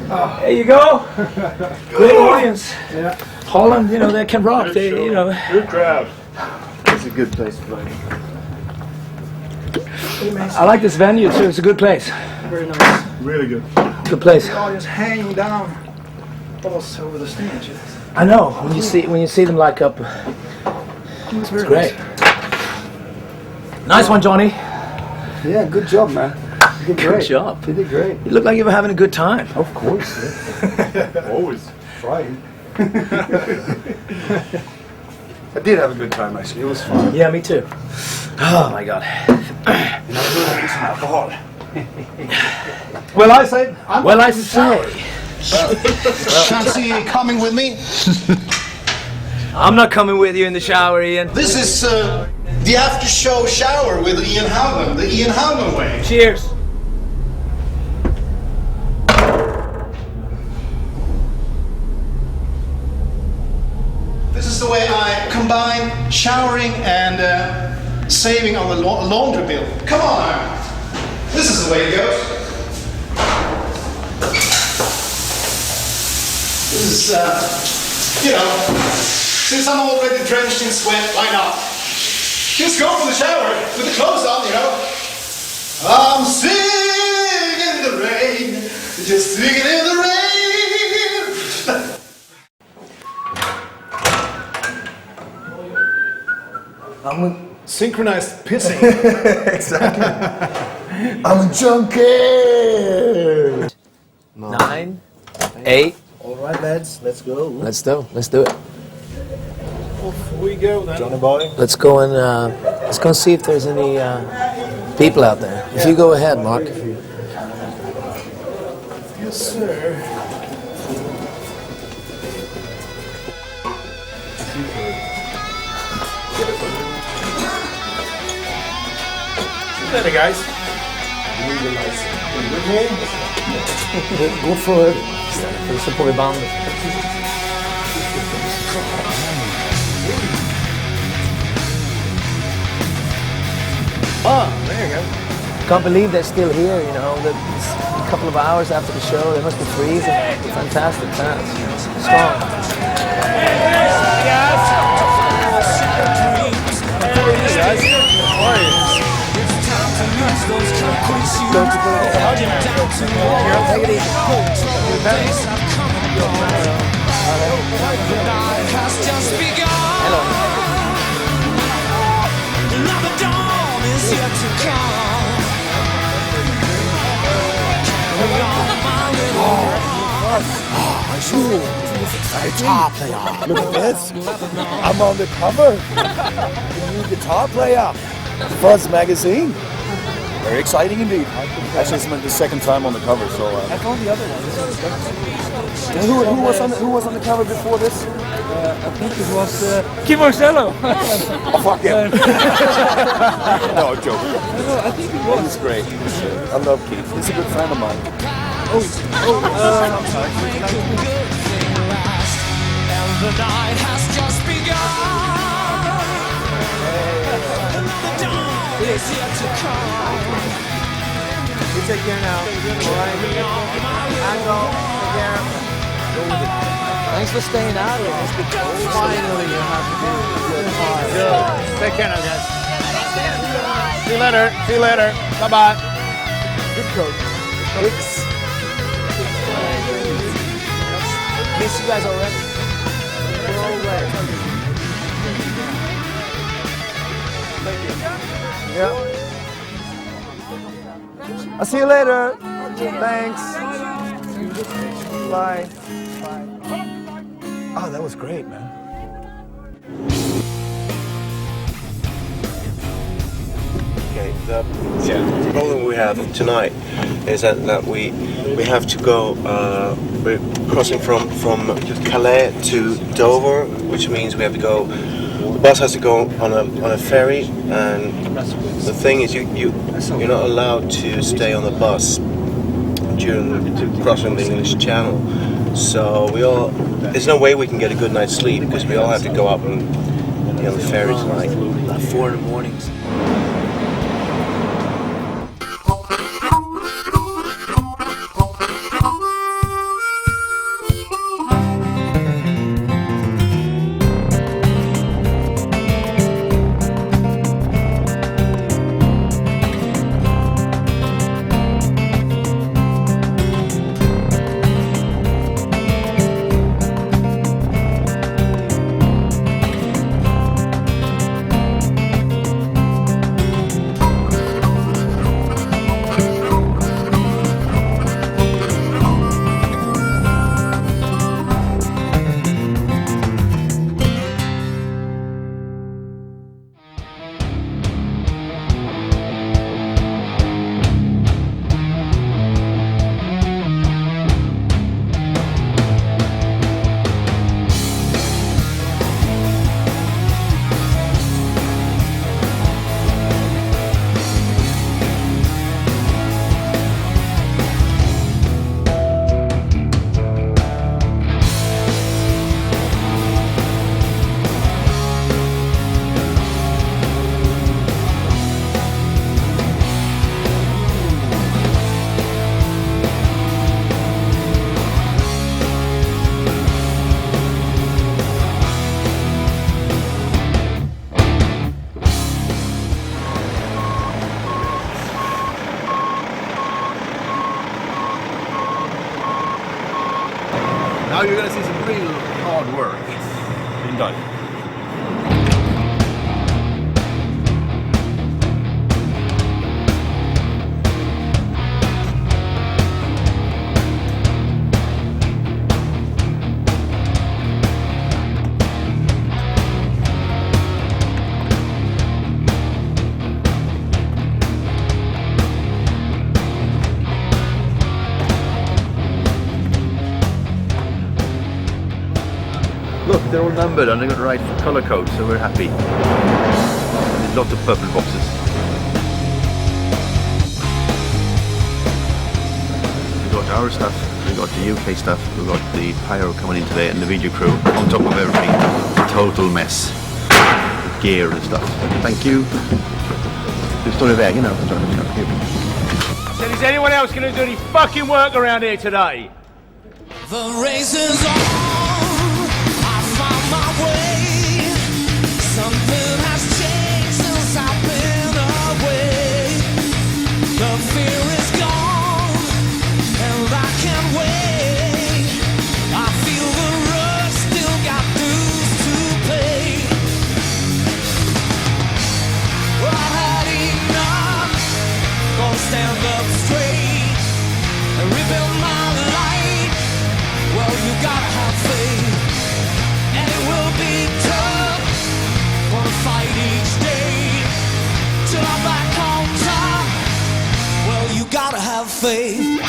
There you go. Great audience. Yeah. Holland, you know, they can rock. They, you know. Good crowd. It's a good place to play. I like this venue too. It's a good place. Very nice. Really good. Good place. The audience hanging down us over the stage. I know. When you see them like up, It's great. Nice one, Johnny. Yeah, good job, man. You did great. Good job. You did great. You look like you were having a good time. Of course. Yeah. Always. Trying. I did have a good time, actually. It was fun. Yeah, me too. Oh my God. Alcohol. Well, I say. Fancy you coming with me? I'm not coming with you in the shower, Ian. This is the after show shower with Ian Howland, the Ian Howland way. Cheers. This is the way I combine showering and saving on the laundry bill. Come on, this is the way it goes. This is, you know, since I'm already drenched in sweat, why not? Just go for the shower with the clothes on, you know. I'm singing in the rain, just singing in the rain. I'm synchronized pissing. Exactly. I'm a junkie. 9, 8. All right, lads. Let's go. Let's do it. Off we go then. Johnny boy. Let's go and see if there's any people out there. If you go ahead, Mark. Yes, sir. Later, guys. Gå för så på vi bandet. Oh, there you go. Can't believe they're still here, you know. It's a couple of hours after the show, they must be freezing. Fantastic fans. Strong. Take it easy. Hello. Another dawn is yet to come. Carry on, my little Guitar player. Look at this. I'm on the cover. The new guitar player. Fuzz magazine. Very exciting indeed. Actually, it's the second time on the cover, so. I found the other one. Who was on the cover before this? I think it was Kim Marcello. Oh, fuck him. No, joke. No, I think it was. He's great. I love Keith. He's a good friend of mine. And the night has just begun. The dawn is yet to come. You take care now. Alright. Angle. Take care. Thanks for staying out here. Finally, you have to do good hard. Take care now, guys. See you later. See you later. Bye-bye. Good coach. Miss you guys already. We're all away. Yeah. I'll see you later. Thanks. Bye. Oh, that was great, man. Okay, the problem we have tonight is that we have to go. We're crossing from Calais to Dover, which means we have to go. The bus has to go on a ferry, and the thing is, you're not allowed to stay on the bus during crossing the English Channel. So there's no way we can get a good night's sleep because we all have to go up and be on the ferry tonight. 4 in the mornings. Now you're gonna see some real hard work being done. Look, they're all numbered and they got the right colour code, so we're happy. There's lots of purple boxes. We got our stuff, we got the UK stuff, we got the pyro coming in today and the video crew on top of everything. Total mess. With gear and stuff. Thank you. Du står i vägen här. So is anyone else going to do any fucking work around here today? The race is on. My way. Something has changed since I've been away. The fear is gone, and I can't wait. I feel the rush, still got dues to pay. I had enough, gonna stand up straight and rebuild my life. Well, you gotta have faith. Will be tough, gonna fight each day till I'm back on top. Well, you gotta have faith.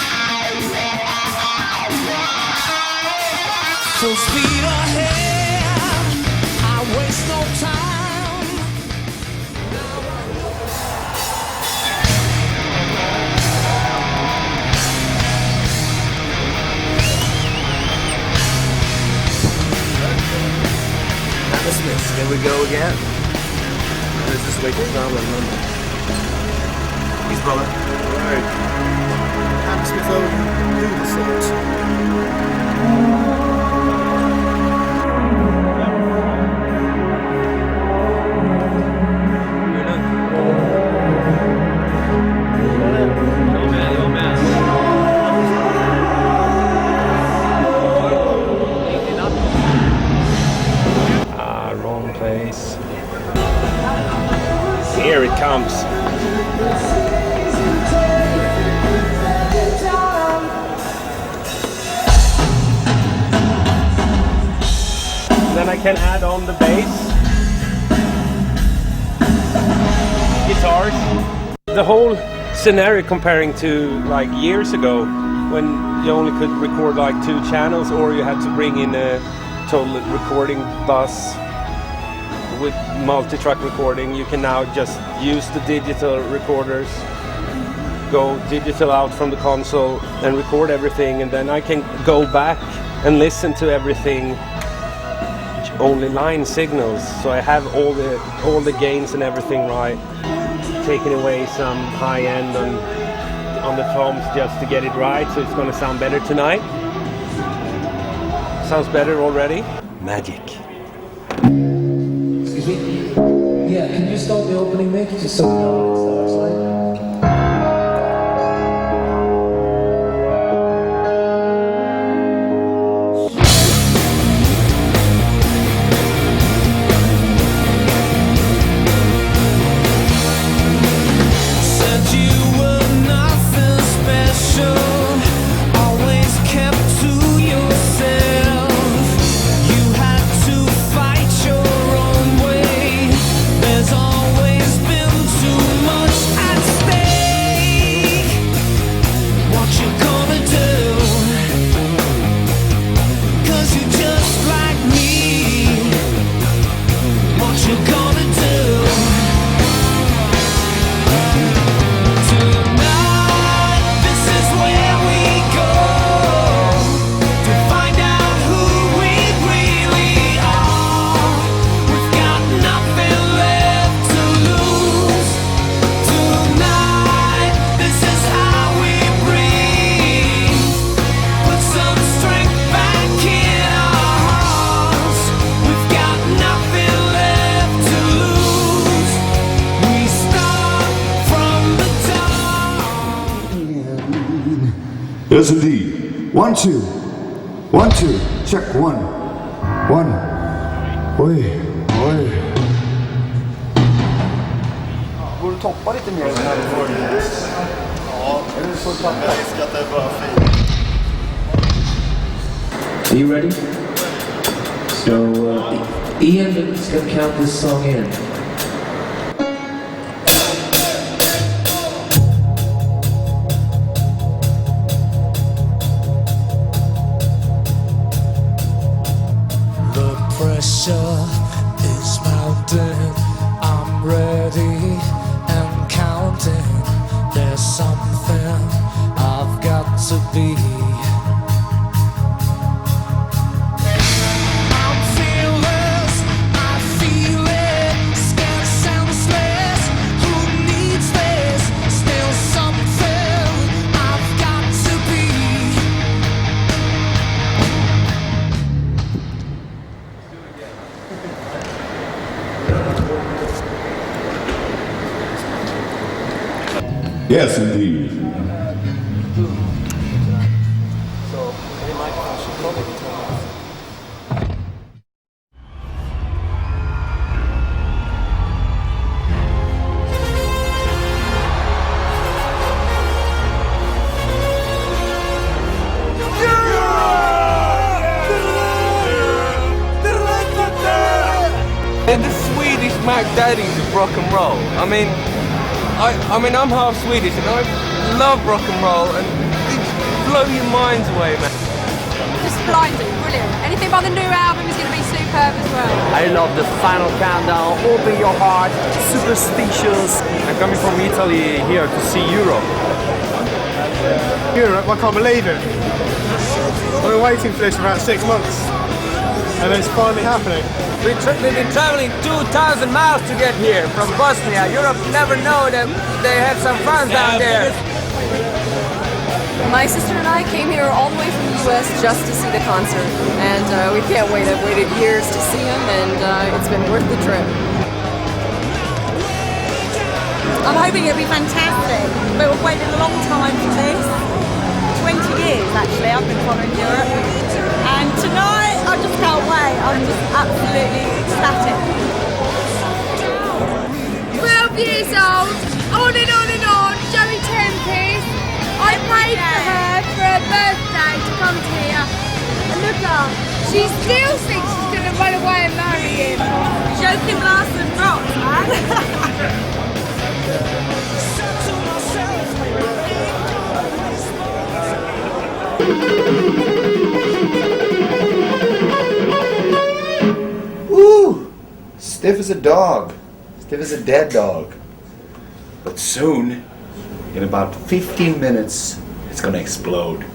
Full speed ahead, I waste no time. Smiths, here we go again. This is way to travel in London. His brother. Right. Hammersmith over Google search. Here it comes. Then I can add on the bass, guitars. The whole scenario comparing to like years ago when you only could record like 2 channels or you had to bring in a total recording bus with multi-track recording. You can now just use the digital recorders, go digital out from the console and record everything, and then I can go back and listen to everything only line signals, so I have all the gains and everything right, taking away some high end on the toms just to get it right, so it's going to sound better tonight. Sounds better already. Magic. Excuse me? Yeah, can you start the opening mic just so we know what it starts like? Yes, indeed. 1, 2. 1, 2, check 1. 1. Oj, oj. Går du toppa lite mer? Ja, jag riskar att det är bara fint. Are you ready? So, Ian is going to count this song in. The pressure is mounting. I'm ready and counting. There's something I've got to be. I'm fearless, I feel it, scared senseless. Who needs this? Still something I've got to be. Yes, indeed. They're the Swedish Mac Daddies of rock and roll. I mean, I'm half Swedish and I love rock and roll and they blow your minds away, man. Just blinding, brilliant. Anything about the new album is going to be superb as well. I love the final countdown, open your heart, superstitious. I'm coming from Italy here to see Europe. Europe, I can't believe it. I've been waiting for this for about 6 months. And it's finally happening. We've been traveling 2,000 miles to get here from Bosnia. Europe never know that they have some fans down there. My sister and I came here all the way from the US just to see the concert. And we can't wait. I've waited years to see him and it's been worth the trip. I'm hoping it'll be fantastic. But we've waited a long time for this. 20 years actually, I've been following Europe. And tonight, I just can't wait. I'm just absolutely ecstatic. 12 years old, on and on, Joey Tempest. I prayed for her for her birthday to come here. And look at her, she still thinks she's going to run away and marry him. Joachim Larsson rocks, man. Woo! Stiff as a dog. Stiff as a dead dog. But soon, in about 15 minutes, it's gonna explode.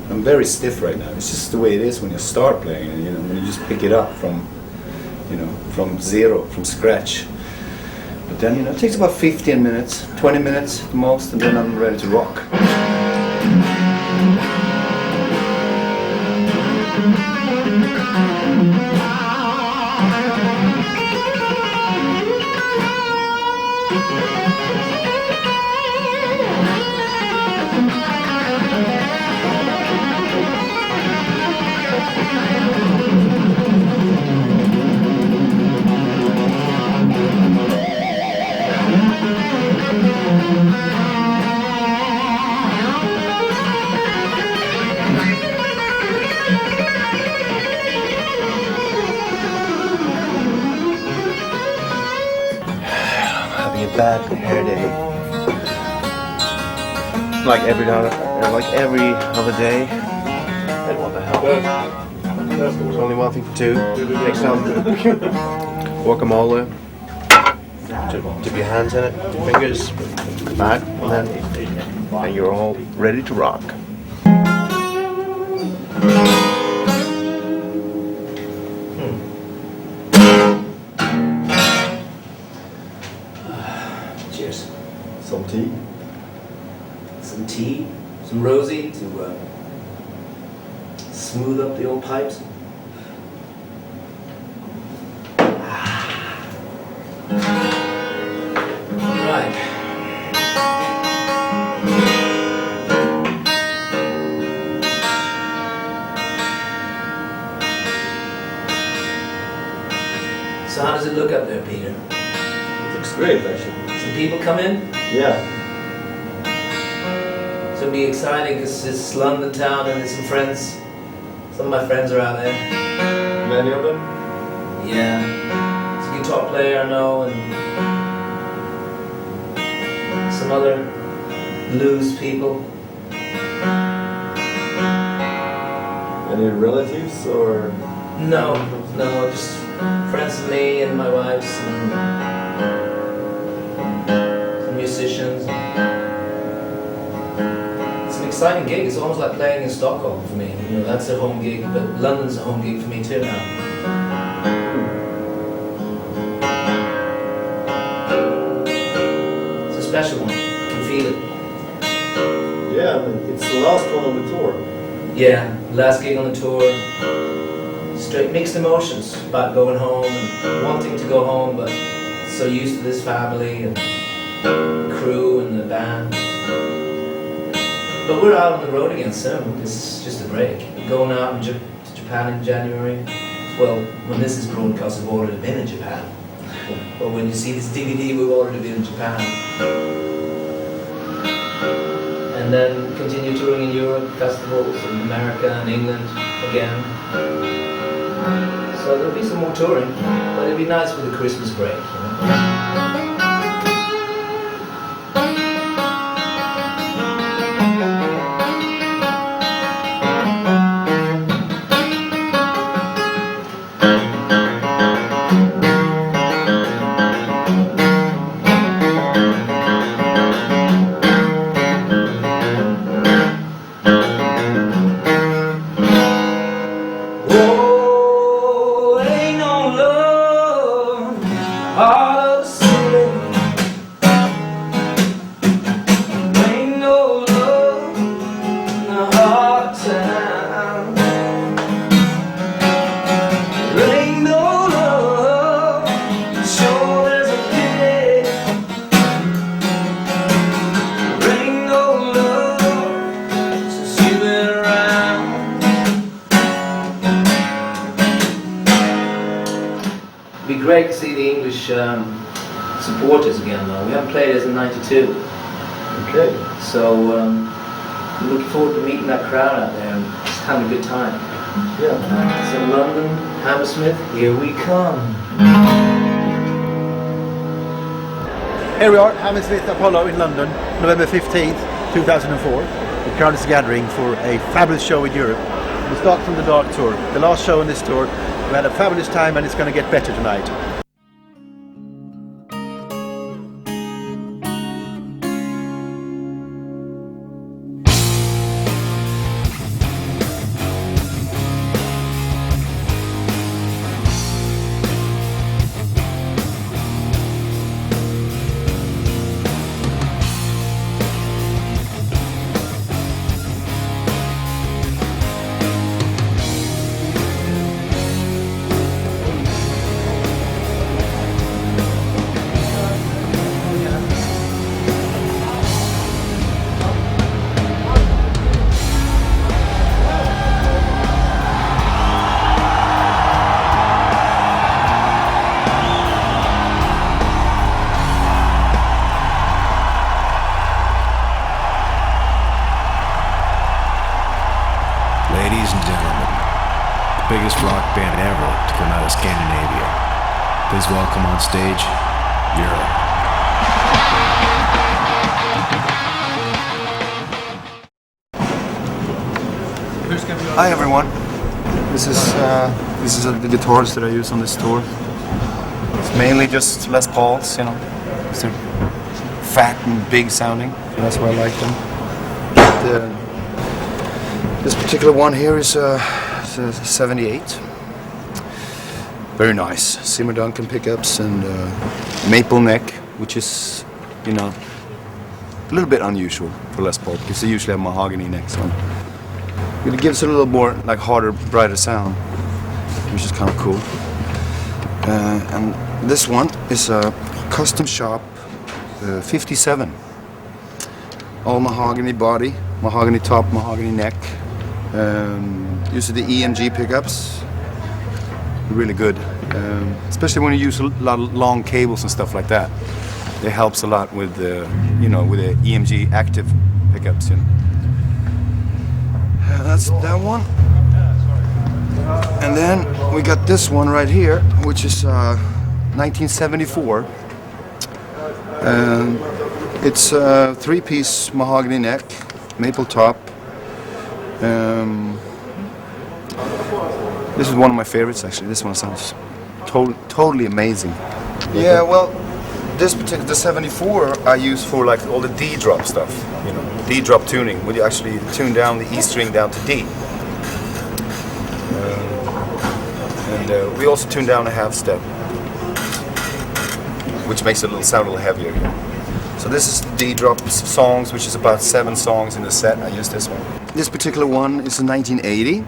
I'm very stiff right now. It's just the way it is when you start playing, and when you just pick it up from zero, from scratch. But then, it takes about 15 minutes, 20 minutes at the most, and then I'm ready to rock. Bad hair day. Like every other day. And what the hell? There's only one thing to do. Take some guacamole. Dip your hands in it, your fingers, back, and you're all ready to rock. Cheers. Some tea. Some tea, some rosy to smooth up the old pipes. Right. great, actually. Some people come in? Yeah. So it'll be exciting because it's London town and there's some friends. Some of my friends are out there. Many of them? Yeah. There's a guitar player I know and some other blues people. Any relatives or? No, just friends of me and my wife's and some musicians. It's an exciting gig. It's almost like playing in Stockholm for me. You know, that's a home gig, but London's a home gig for me too now. It's a special one. You can feel it. Yeah, it's the last one on the tour. Yeah, last gig on the tour. Straight mixed emotions about going home and wanting to go home, but so used to this family and crew and the band. But we're out on the road again soon. This is just a break. We're going out to Japan in January. Well, when this is broadcast, we've already been in Japan. But when you see this DVD, we've already been in Japan. And then continue touring in Europe, festivals in America and England again. So there'll be some more touring, but it'll be nice for the Christmas break, you know. It'd be great to see the English supporters again though. We haven't played it since '92. Okay. So I'm looking forward to meeting that crowd out there and just having a good time. Yeah. So London, Hammersmith, here we come. Here we are, Hammersmith Apollo in London, November 15th, 2004. The crowd is gathering for a fabulous show in Europe. We start from the Dark Tour, the last show on this tour. We had a fabulous time and it's going to get better tonight. Ladies and gentlemen, the biggest rock band ever to come out of Scandinavia. Please welcome on stage, Europe. Hi everyone. This is the guitars that I use on this tour. It's mainly just Les Pauls, you know. They're fat and big sounding. That's why I like them. But, this particular one here is a 78. Very nice. Zimmer Duncan pickups and maple neck, which is, you know, a little bit unusual for Les Paul because they usually have mahogany necks on. But it gives it a little more like harder, brighter sound, which is kind of cool. And this one is a custom shop 57. All mahogany body, mahogany top, mahogany neck. Use the EMG pickups. Really good, especially when you use a lot of long cables and stuff like that. it helps a lot with the, you know, with the EMG active pickups. You know. That's that one. And then we got this one right here, which is 1974. It's a 3-piece mahogany neck, maple top. This is one of my favorites actually. This one sounds totally amazing. Yeah, well, this particular, the 74 I use for like all the D drop stuff, you know, D drop tuning, where you actually tune down the E string down to D. And we also tune down a half step, which makes it sound a little heavier. So this is the D drop songs, which is about 7 songs in the set. I use this one. This particular one is a 1980,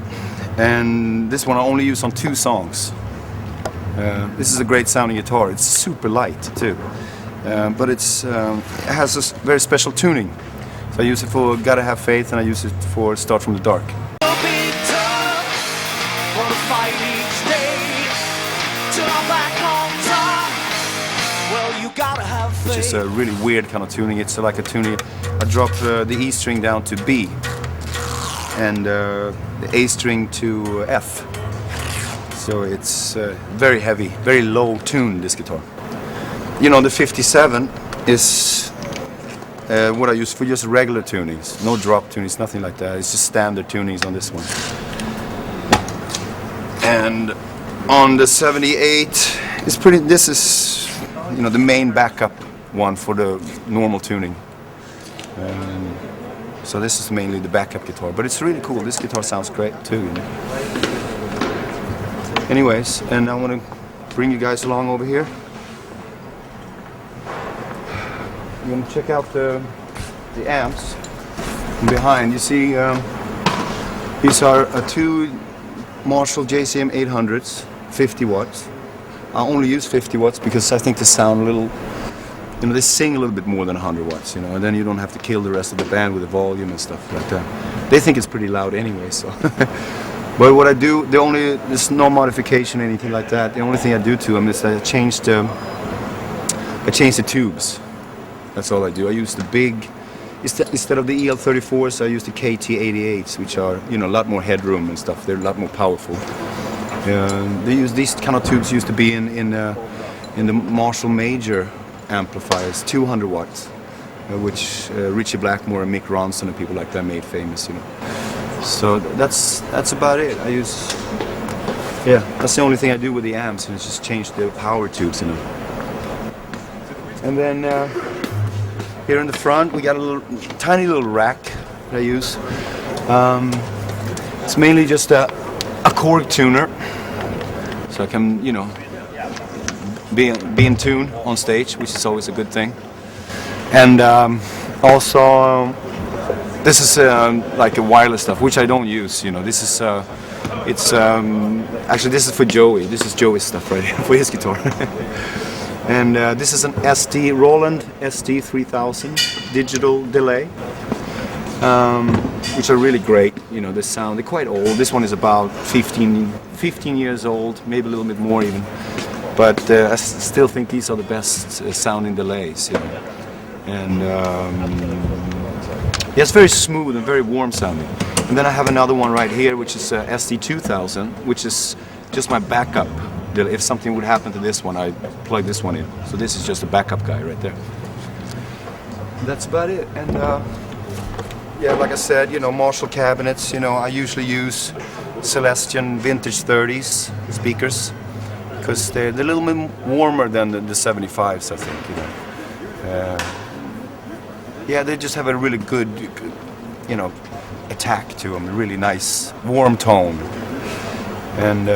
and this one I only use on 2 songs. This is a great sounding guitar. It's super light too, but it has a very special tuning. So I use it for Gotta Have Faith, and I use it for Start From The Dark. Which is a really weird kind of tuning. It's like a tuning. I drop the E string down to B, and the A string to F. So it's very heavy, very low tune, this guitar. You know, the 57 is what I use for just regular tunings. No drop tunings, nothing like that. It's just standard tunings on this one. And on the 78, it's pretty, this is, you know, the main backup one for the normal tuning. So this is mainly the backup guitar, but it's really cool. This guitar sounds great too, you know. Anyways, and I want to bring you guys along over here. You're going to check out the amps from behind. You see, these are 2 Marshall JCM 800s, 50 watts. I only use 50 watts because I think they sound a little, you know, they sing a little bit more than 100 watts, you know, and then you don't have to kill the rest of the band with the volume and stuff like that. They think it's pretty loud anyway, so. But what I do, there's no modification or anything like that. The only thing I do to them is I change the tubes. That's all I do. I use the big, instead of the EL34s, I use the KT88s, which are, you know, a lot more headroom and stuff. They're a lot more powerful. These kind of tubes used to be in the Marshall Major amplifiers, 200 watts, which Richie Blackmore and Mick Ronson and people like that made famous, you know. So that's about it. That's the only thing I do with the amps, and it's just change the power tubes, you know. And then here in the front we got a tiny little rack that I use. It's mainly just a Korg tuner, so I can, you know, be in tune on stage, which is always a good thing. And also. This is like a wireless stuff, which I don't use. You know, this is actually this is for Joey. This is Joey's stuff right here for his guitar. And this is an Roland SD 3000 digital delay, which are really great. You know, they sound, they're quite old. This one is about 15 years old, maybe a little bit more even. But I still think these are the best sounding delays. You know, and. Yeah, it's very smooth and very warm sounding. And then I have another one right here, which is SD2000, which is just my backup. If something would happen to this one, I plug this one in. So this is just a backup guy right there. That's about it. And yeah, like I said, you know, Marshall cabinets. You know, I usually use Celestion Vintage 30s speakers because they're a little bit warmer than the 75s, I think. You know. Yeah, they just have a really good, you know, attack to them. A really nice, warm tone. And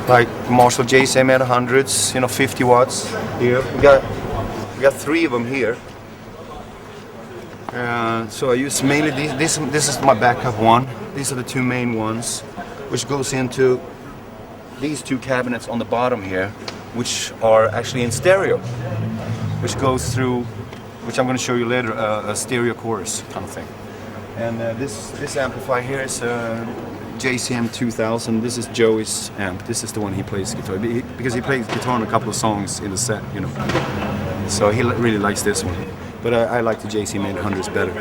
like Marshall JCM 800s, you know, 50 watts. Here we got 3 of them here. So I use mainly these. This is my backup one. These are the 2 main ones, which goes into these 2 cabinets on the bottom here, which are actually in stereo, which goes through. Which I'm going to show you later, a stereo chorus kind of thing. And this amplifier here is JCM 2000. This is Joey's amp. This is the one he plays guitar because he plays guitar on a couple of songs in the set, you know. So he really likes this one. But I like the JC Main 100s better.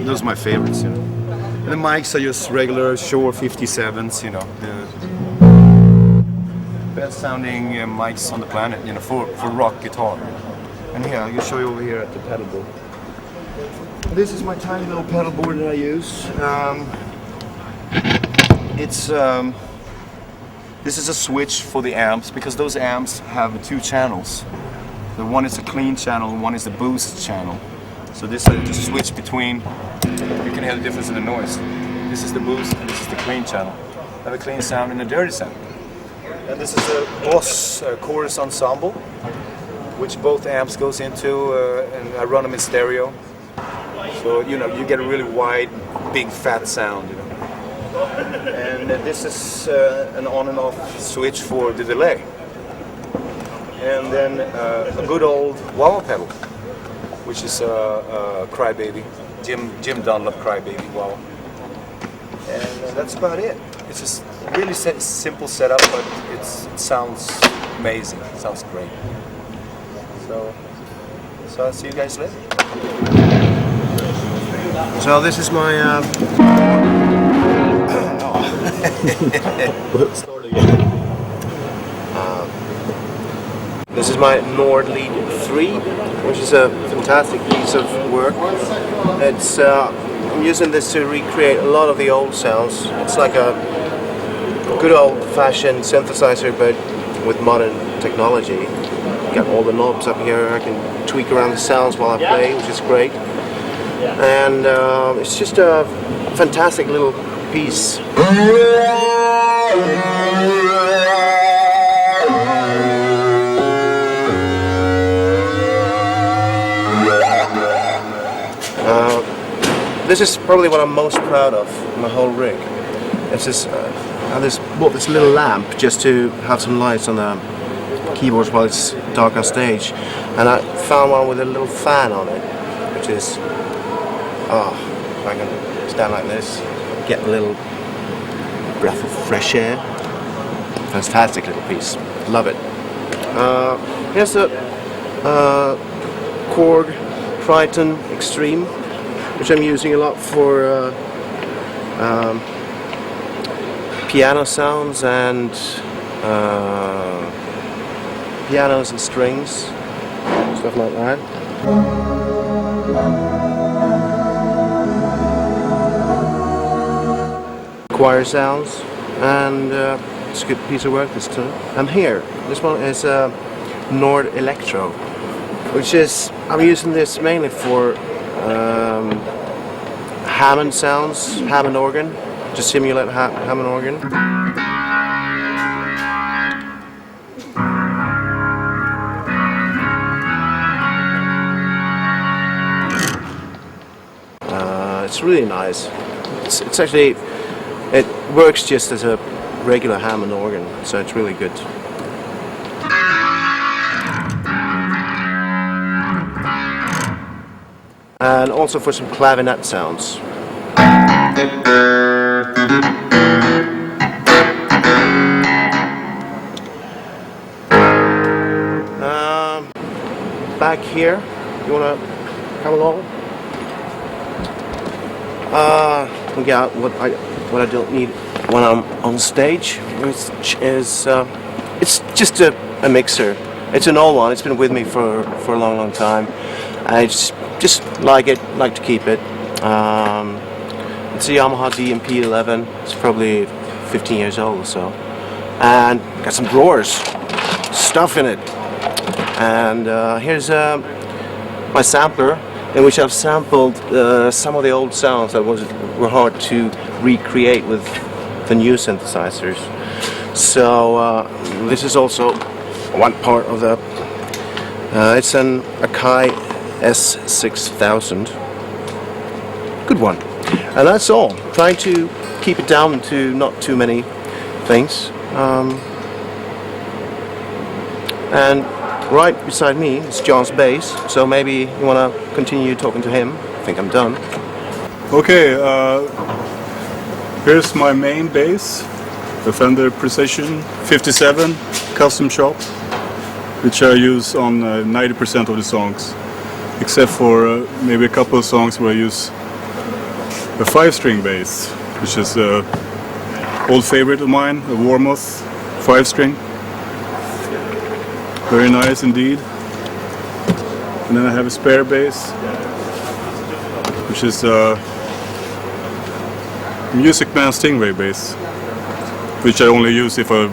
Those are my favorites, you know. And the mics are just regular Shure 57s, you know. The best sounding mics on the planet, you know, for rock guitar. And here, I'll show you over here at the pedal board. This is my tiny little pedal board that I use. This is a switch for the amps, because those amps have 2 channels. The one is a clean channel and one is the boost channel. So this is the switch between, you can hear the difference in the noise. This is the boost and this is the clean channel. I have a clean sound and a dirty sound. And this is a Boss chorus ensemble, which both amps goes into, and I run them in stereo. So, you know, you get a really wide, big, fat sound, you know. And this is an on and off switch for the delay. And then a good old wah pedal, which is a Crybaby, Jim Dunlop Crybaby wah. And that's about it. It's just really simple setup, but it sounds amazing. It sounds great. So I'll see you guys later. So this is my this is my Nord Lead 3, which is a fantastic piece of work. It's I'm using this to recreate a lot of the old sounds. It's like a good old-fashioned synthesizer, but with modern technology. Got all the knobs up here. I can tweak around the sounds while I play, which is great. And it's just a fantastic little piece. This is probably what I'm most proud of, my whole rig. It's just, I bought this little lamp just to have some lights on the keyboards while it's dark on stage. And I found one with a little fan on it, which is, if I can stand like this, get a little breath of fresh air. Fantastic little piece, love it. Here's the Korg Triton Extreme, which I'm using a lot for piano sounds and pianos and strings, stuff like that. Choir sounds, and it's a good piece of work this time. And here, this one is Nord Electro, which is, I'm using this mainly for Hammond sounds, Hammond organ, to simulate Hammond organ. It's really nice. It's actually, it works just as a regular Hammond organ, so it's really good. And also for some clavinet sounds. Back here, you wanna come along? We got what I don't need when I'm on stage, which is it's just a mixer. It's an old one. It's been with me for a long time. I just like it, like to keep it. It's a Yamaha DMP-11. It's probably 15 years old or so, and got some drawers, stuff in it. And here's my sampler, in which I've sampled some of the old sounds that were hard to recreate with the new synthesizers. So this is also one part of the. It's an Akai S6000. Good one. And that's all. Trying to keep it down to not too many things. And right beside me is John's bass, so maybe you want to continue talking to him. I think I'm done. Okay, here's my main bass, the Fender Precision 57 custom shop. which I use on 90% of the songs, except for maybe a couple of songs where I use a 5-string bass, which is an old favorite of mine, a Warmoth 5-string. Very nice indeed. And then I have a spare bass, which is a Music Man Stingray bass, which I only use if I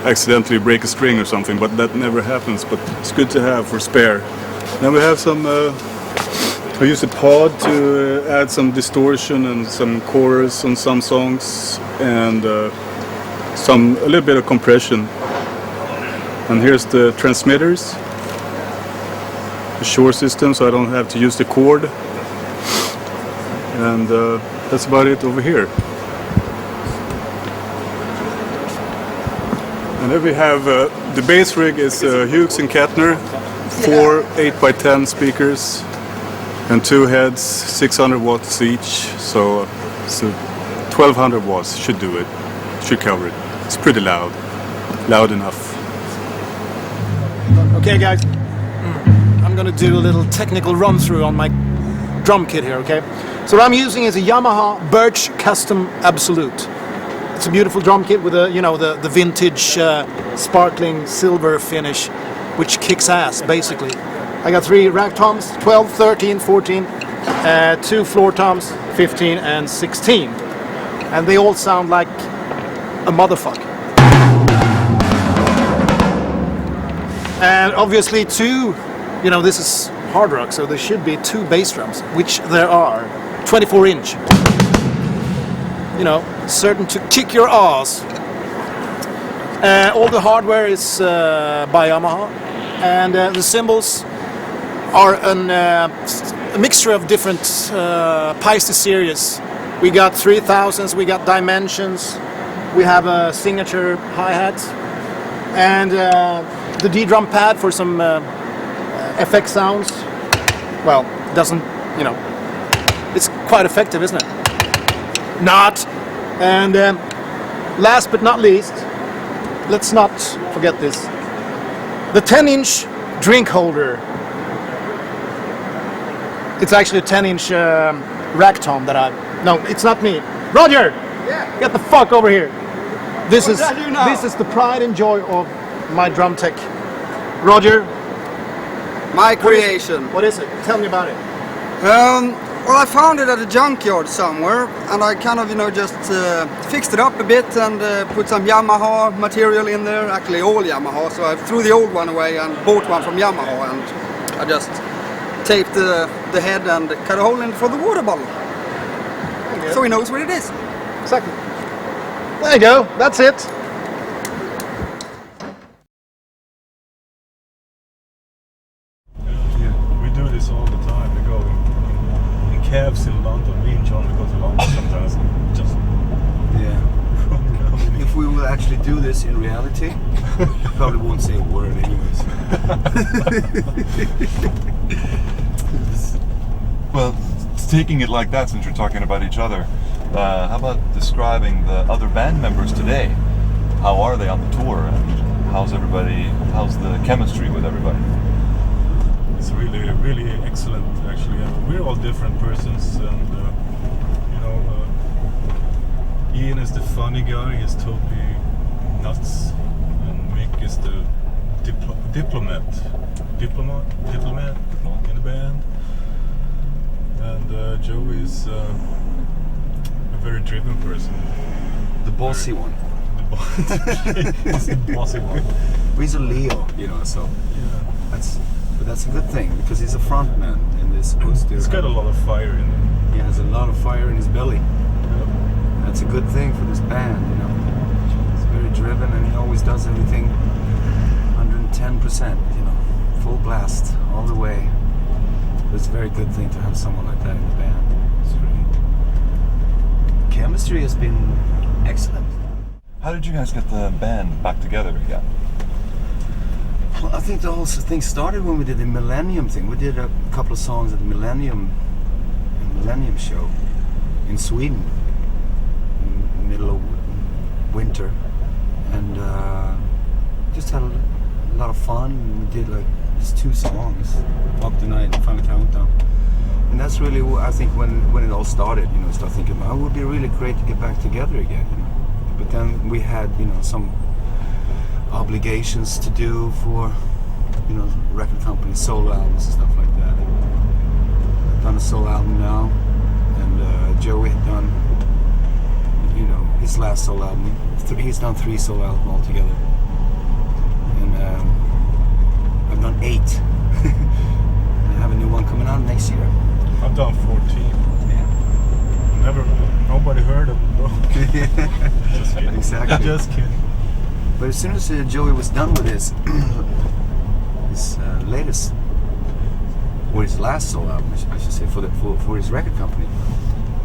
accidentally break a string or something, but that never happens, but it's good to have for spare. Then we have some, I use a pod to add some distortion and some chorus on some songs, and a little bit of compression. And here's the transmitters, the Shure system, so I don't have to use the cord. And that's about it over here. And then we have the bass rig is Hughes and Kettner, 4 8x10 speakers and 2 heads, 600 watts each. So 1200 watts should do it, should cover it. It's pretty loud, loud enough. Okay guys, I'm gonna do a little technical run through on my drum kit here, okay? So what I'm using is a Yamaha Birch Custom Absolute. It's a beautiful drum kit with a, you know, the vintage sparkling silver finish, which kicks ass basically. I got 3 rack toms, 12, 13, 14, 2 floor toms, 15 and 16. And they all sound like a motherfucker. And obviously 2, you know, this is hard rock, so there should be 2 bass drums, which there are, 24-inch. You know, certain to kick your ass. All the hardware is by Yamaha, and the cymbals are a mixture of different Paiste series. We got 3000s, we got Dimensions, we have a signature hi-hat, and the D-drum pad for some FX sounds. Well, doesn't, you know, it's quite effective, isn't it? Not. And last but not least, let's not forget this. The 10-inch drink holder. It's actually a 10-inch rack tom that no, it's not me. Roger! Yeah. Get the fuck over here. This is the pride and joy of my drum tech. Roger. My creation. What is it? Tell me about it. Well, I found it at a junkyard somewhere, and I kind of, you know, just fixed it up a bit and put some Yamaha material in there, actually all Yamaha, so I threw the old one away and bought one from Yamaha, and I just taped the head and cut a hole in it for the water bottle. So he knows what it is. Exactly. There you go, that's it. Yeah, we do this all the time. We go in cabs in London. Me and John, we go to London sometimes. Just If we will actually do this in reality, we probably won't say a word anyways. Well, taking it like that, since you're talking about each other, how about describing the other band members today? How are they on the tour, and how's the chemistry with everybody? It's really excellent, actually. We're all different persons, and you know, Ian is the funny guy. He's totally nuts, and Mick is the diplomat in the band, and Joe is a very driven person. The bossy one. He's the bossy one. He's a Leo, you know, so yeah. That's a good thing, because he's a front man in this post. He's got a lot of fire in him. He has a lot of fire in his belly. Yep. That's a good thing for this band, you know. He's very driven, and he always does everything 110%, you know, full blast all the way. It's a very good thing to have someone like that in the band. It's great. Chemistry has been excellent. How did you guys get the band back together again? Well, I think the whole thing started when we did the Millennium thing. We did a couple of songs at the Millennium show in Sweden in the middle of winter, and just had a a lot of fun. We did like just 2 songs, Walk the Night and Final Countdown. And that's really, I think, when it all started, you know, start thinking, it would be really great to get back together again, you know. But then we had, you know, some obligations to do for, you know, record companies, solo albums and stuff like that. I've done a solo album now, and Joey had done, you know, his last solo album. He's done 3 solo albums altogether. And I've done 8. I have a new one coming out next year. I've done 14. Yeah. Nobody heard of them, bro. Just kidding. Exactly. Just kidding. But as soon as Joey was done with his latest, or his last solo album, I should say, for his record company,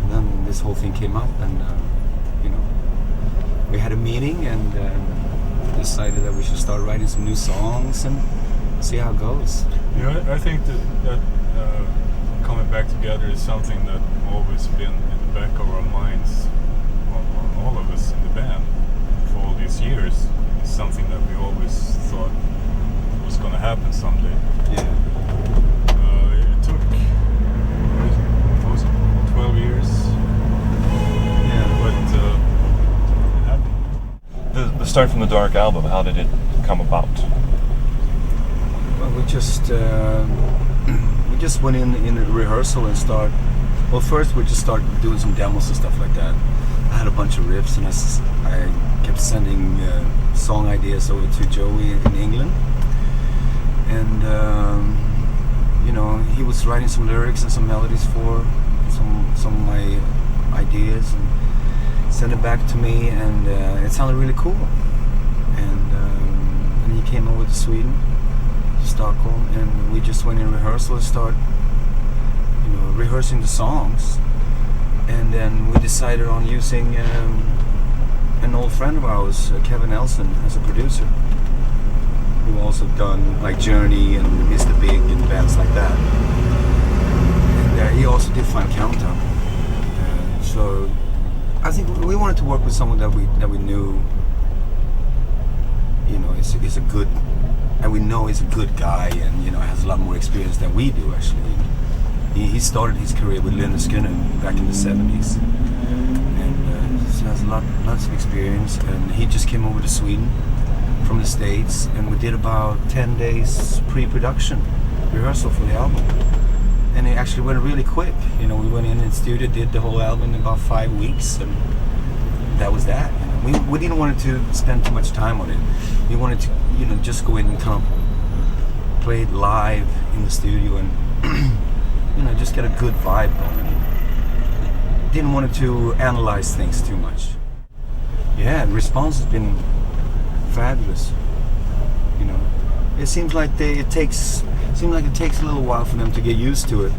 and then this whole thing came up, and you know, we had a meeting and decided that we should start writing some new songs and see how it goes. Yeah, I think that coming back together is something that always been in the back of our minds, on all of us in the band, for all these years. It's something that we always thought was going to happen someday. Yeah. It took, what was it, 12 years? Yeah. But it happened. The Start from the Dark album, how did it come about? Well, we just went in a rehearsal and start. Well, first we just started doing some demos and stuff like that. I had a bunch of riffs, and I kept sending song ideas over to Joey in England, and you know, he was writing some lyrics and some melodies for some of my ideas, and sent it back to me, and it sounded really cool. And he came over to Sweden, Stockholm, and we just went in rehearsal and start, you know, rehearsing the songs. And then we decided on using an old friend of ours, Kevin Nelson, as a producer, who also done like Journey and Mr. Big and bands like that. And he also did Final Countdown. So I think we wanted to work with someone that we knew, you know, is a good, and we know he's a good guy, and you know, has a lot more experience than we do actually. He started his career with Leonard Skinner back in the 70s, and so he has lots of experience. And he just came over to Sweden from the States, and we did about 10 days pre-production rehearsal for the album, and it actually went really quick. You know, we went in the studio, did the whole album in about 5 weeks, and that was that. You know, we didn't want to spend too much time on it. We wanted to, you know, just go in and kind of play it live in the studio and you know, just get a good vibe going. Didn't want to analyze things too much. Yeah, the response has been fabulous. You know, it seems like it takes a little while for them to get used to it.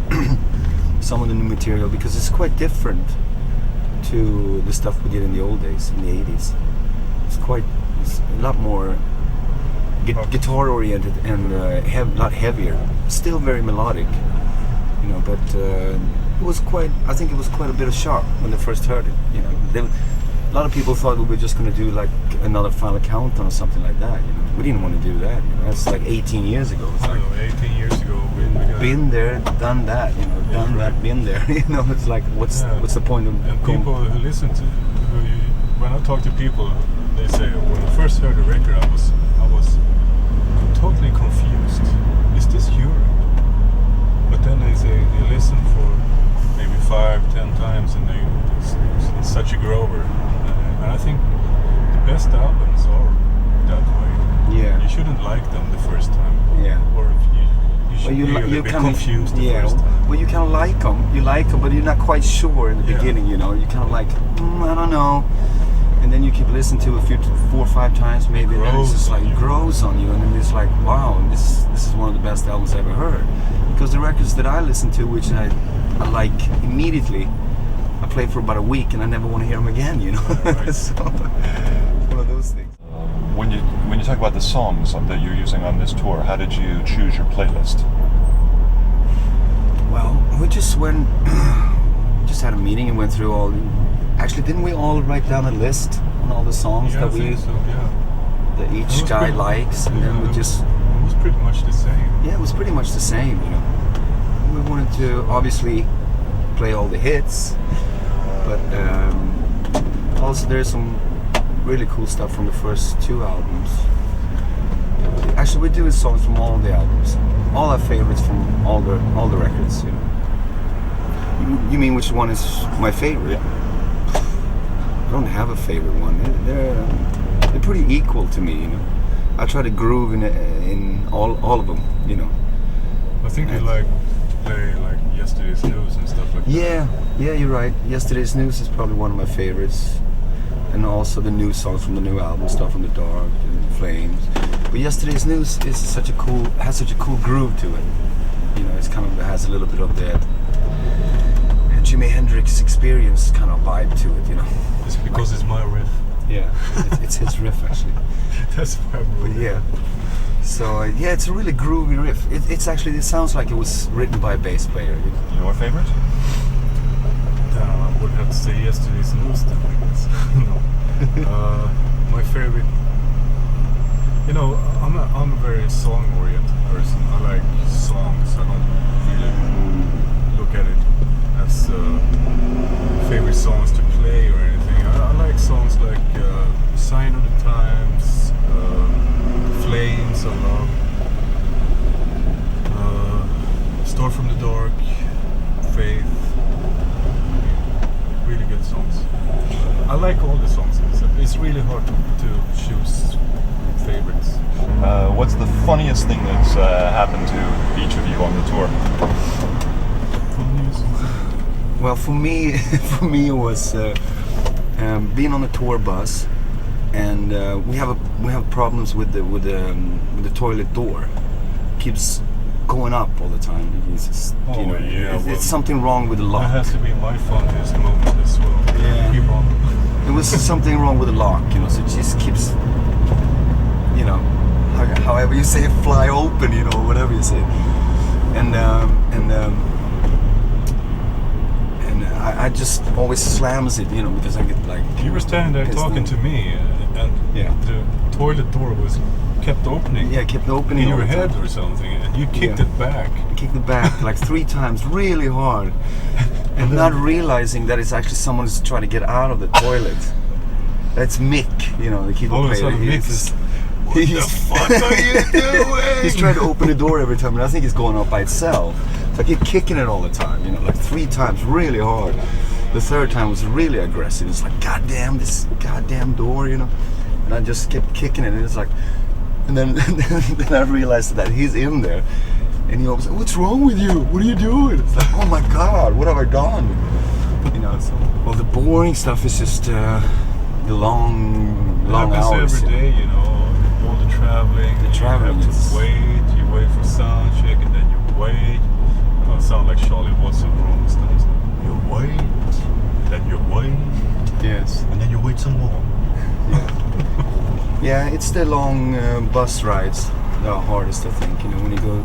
Some of the new material, because it's quite different to the stuff we did in the old days, in the 80s. It's a lot more guitar oriented and a lot heavier. Still very melodic. You know, but it was quite. I think it was quite a bit of shock when they first heard it. You know, a lot of people thought we were just going to do like another Final Countdown or something like that. You know, we didn't want to do that. You know, that's like 18 years ago. It's like 18 years ago, been there, done that. You know, done that, been there. You know, it's like what's the point of? And people who listen to, when I talk to people, they say when I first heard the record, I was totally confused. Is this Europe? But then they listen for maybe 5-10 times, and it's such a grower. And I think the best albums are that way. Yeah. You shouldn't like them the first time. Yeah. Or you should be confused the first time. Well, you kind of like them, but you're not quite sure in the beginning. You know, you kind of like, I don't know. And then you keep listening to it 4 or 5 times, maybe, and then it's just like grows on you, and then it's like, wow, this is one of the best albums I've ever heard. Because the records that I listen to, which I like immediately, I play for about a week and I never want to hear them again, you know. Right. So, it's one of those things. When you talk about the songs that you're using on this tour, how did you choose your playlist? Well, we just had a meeting and went through all. Actually, didn't we all write down a list on all the songs that we used? So, yeah. that each guy likes, and then we just. It was pretty much the same. Yeah, it was pretty much the same, you know. We wanted to obviously play all the hits, but also there's some really cool stuff from the first 2 albums. Actually, we're doing songs from all the albums, all our favorites from all the records. You know. You mean which one is my favorite? I don't have a favorite one. They're pretty equal to me, you know. I try to groove in all of them, you know. I think you play like Yesterday's News and stuff like that. Yeah, you're right. Yesterday's News is probably one of my favorites, and also the new songs from the new album, Stuff in the Dark and Flames. But Yesterday's News is has such a cool groove to it. You know, it's kind of has a little bit of the Jimi Hendrix Experience kind of vibe to it, you know. It's because it's my riff. Yeah, it's his riff actually. That's why I'm But yeah. So yeah, it's a really groovy riff. It sounds like it was written by a bass player. You know? Your favorite? I would have to say Yesterday's News then, I guess. No. My favorite. You know, I'm a very song-oriented person. I like songs. I don't really look at it as favorite songs to play or anything. I like songs like Sign of the Times, Flames of Love, Star from the Dark, Faith. Really good songs. I like all the songs. It's really hard to choose favorites. What's the funniest thing that's happened to each of you on the tour? Well, for me, it was being on a tour bus, and we have problems with the toilet door. It keeps going up all the time. It's just, it's something wrong with the lock. That has to be my funniest moment as well. Yeah. Keep on. It was something wrong with the lock, you know. So it just keeps, you know, however you say, fly open, you know, whatever you say, and I just always slams it, you know, because I get like. You were standing there talking to me, and the toilet door was kept opening. Yeah, kept opening in your all the head time. or something, and you kicked it back. I kicked it back like 3 times, really hard, and not realizing that it's actually someone who's trying to get out of the toilet. That's Mick, you know, the keyboard player. What the fuck are you doing? He's trying to open the door every time, and I think it's going up by itself. So I keep kicking it all the time, you know, like 3 times really hard. The 3rd time was really aggressive. It's like, goddamn, this goddamn door, you know. And I just kept kicking it, and it's like, and then then I realized that he's in there, and he always, what's wrong with you? What are you doing? It's like, oh my God, what have I done? You know. So, well, the boring stuff is just the long hours. Every day, you know. All the traveling. You have to wait. You wait for sound check, and then you wait. I don't sound like Charlie Watson from the Stones. You wait, then you wait. Yes. And then you wait some more. Yeah, it's the long bus rides that are hardest, I think. You know, when you go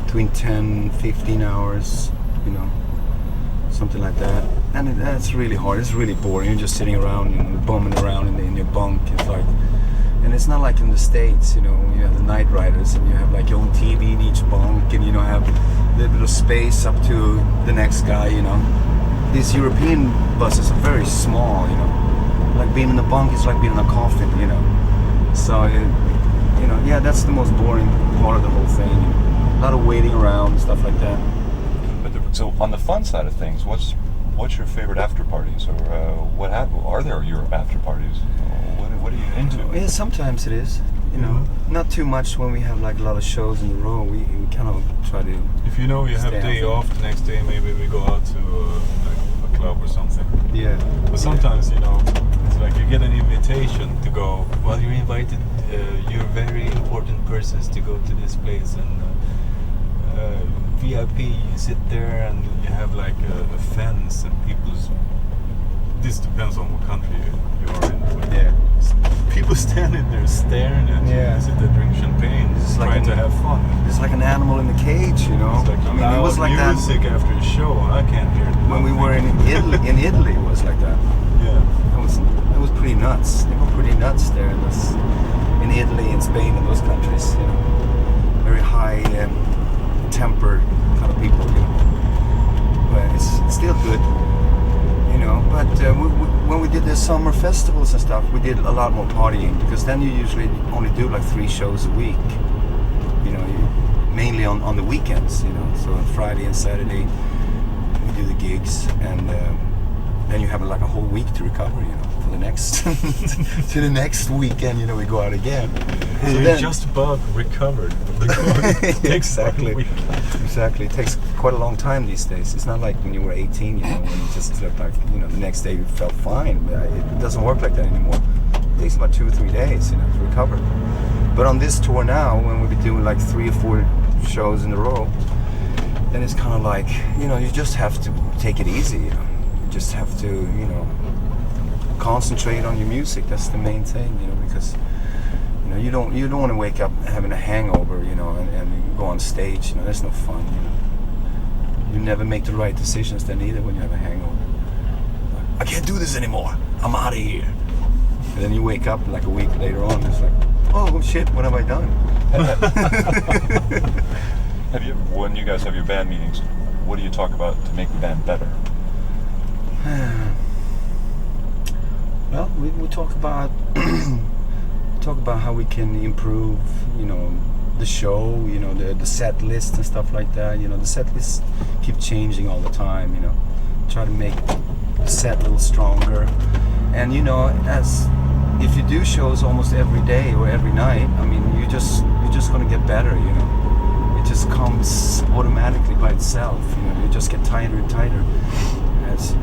between 10, 15 hours, you know, something like that. And that's really hard. It's really boring. You're just sitting around and bumming around in your bunk. It's like, and it's not like in the States, you know, when you have the night riders and you have like your own TV in each bunk, and you know, have a little bit of space up to the next guy, you know. These European buses are very small, you know. Like being in the bunk is like being in a coffin, you know. So, you know, yeah, that's the most boring part of the whole thing. You know? A lot of waiting around and stuff like that. So on the fun side of things, what's your favorite after parties, or what are there your after parties? What are you into? Yeah, sometimes it is. You know, not too much when we have like a lot of shows in a row. We kind of try to. If you know you have day off, the next day maybe we go out to like a club or something. Yeah. But sometimes you know, it's like you get an invitation to go. Well, you're invited. You're very important persons to go to this place, and VIP. You sit there and you have like a fence, and people's. This depends on what country you are in. Yeah. People standing there staring at you. You sit there drinking champagne, just trying to have fun. It's like an animal in the cage, you know. It's like I mean, it was like that music after a show. I can't hear it. When we were in Italy, it was like that. Yeah. It was pretty nuts. They were pretty nuts there. In Italy and Spain and those countries. You know, very high tempered kind of people. You know, but it's still good. You know, but when we did the summer festivals and stuff, we did a lot more partying because then you usually only do like 3 shows a week. You know, mainly on the weekends. You know, so on Friday and Saturday we do the gigs, and then you have like a whole week to recover. You know, for the next to the next weekend. You know, we go out again. So you're just about recovered. Exactly. Exactly. It takes quite a long time these days. It's not like when you were 18, you know, when you just looked like, you know, the next day you felt fine. It doesn't work like that anymore. It takes about 2 or 3 days, you know, to recover. But on this tour now, when we'll be doing like 3 or 4 shows in a row, then it's kind of like, you know, you just have to take it easy. You know? You just have to, you know, concentrate on your music. That's the main thing, you know, because you know, you don't want to wake up having a hangover, you know, and go on stage. You know, that's no fun. You know, you never make the right decisions then either when you have a hangover. Like, I can't do this anymore. I'm out of here. And then you wake up like a week later on, and it's like, oh shit, what have I done? Have you, when you guys have your band meetings, what do you talk about to make the band better? Well, we talk about how we can improve, you know, the show, you know, the set list and stuff like that. You know, the set lists keep changing all the time. You know, try to make the set a little stronger. And you know, as if you do shows almost every day or every night, I mean, you're just gonna get better. You know, it just comes automatically by itself. You know, you just get tighter and tighter. As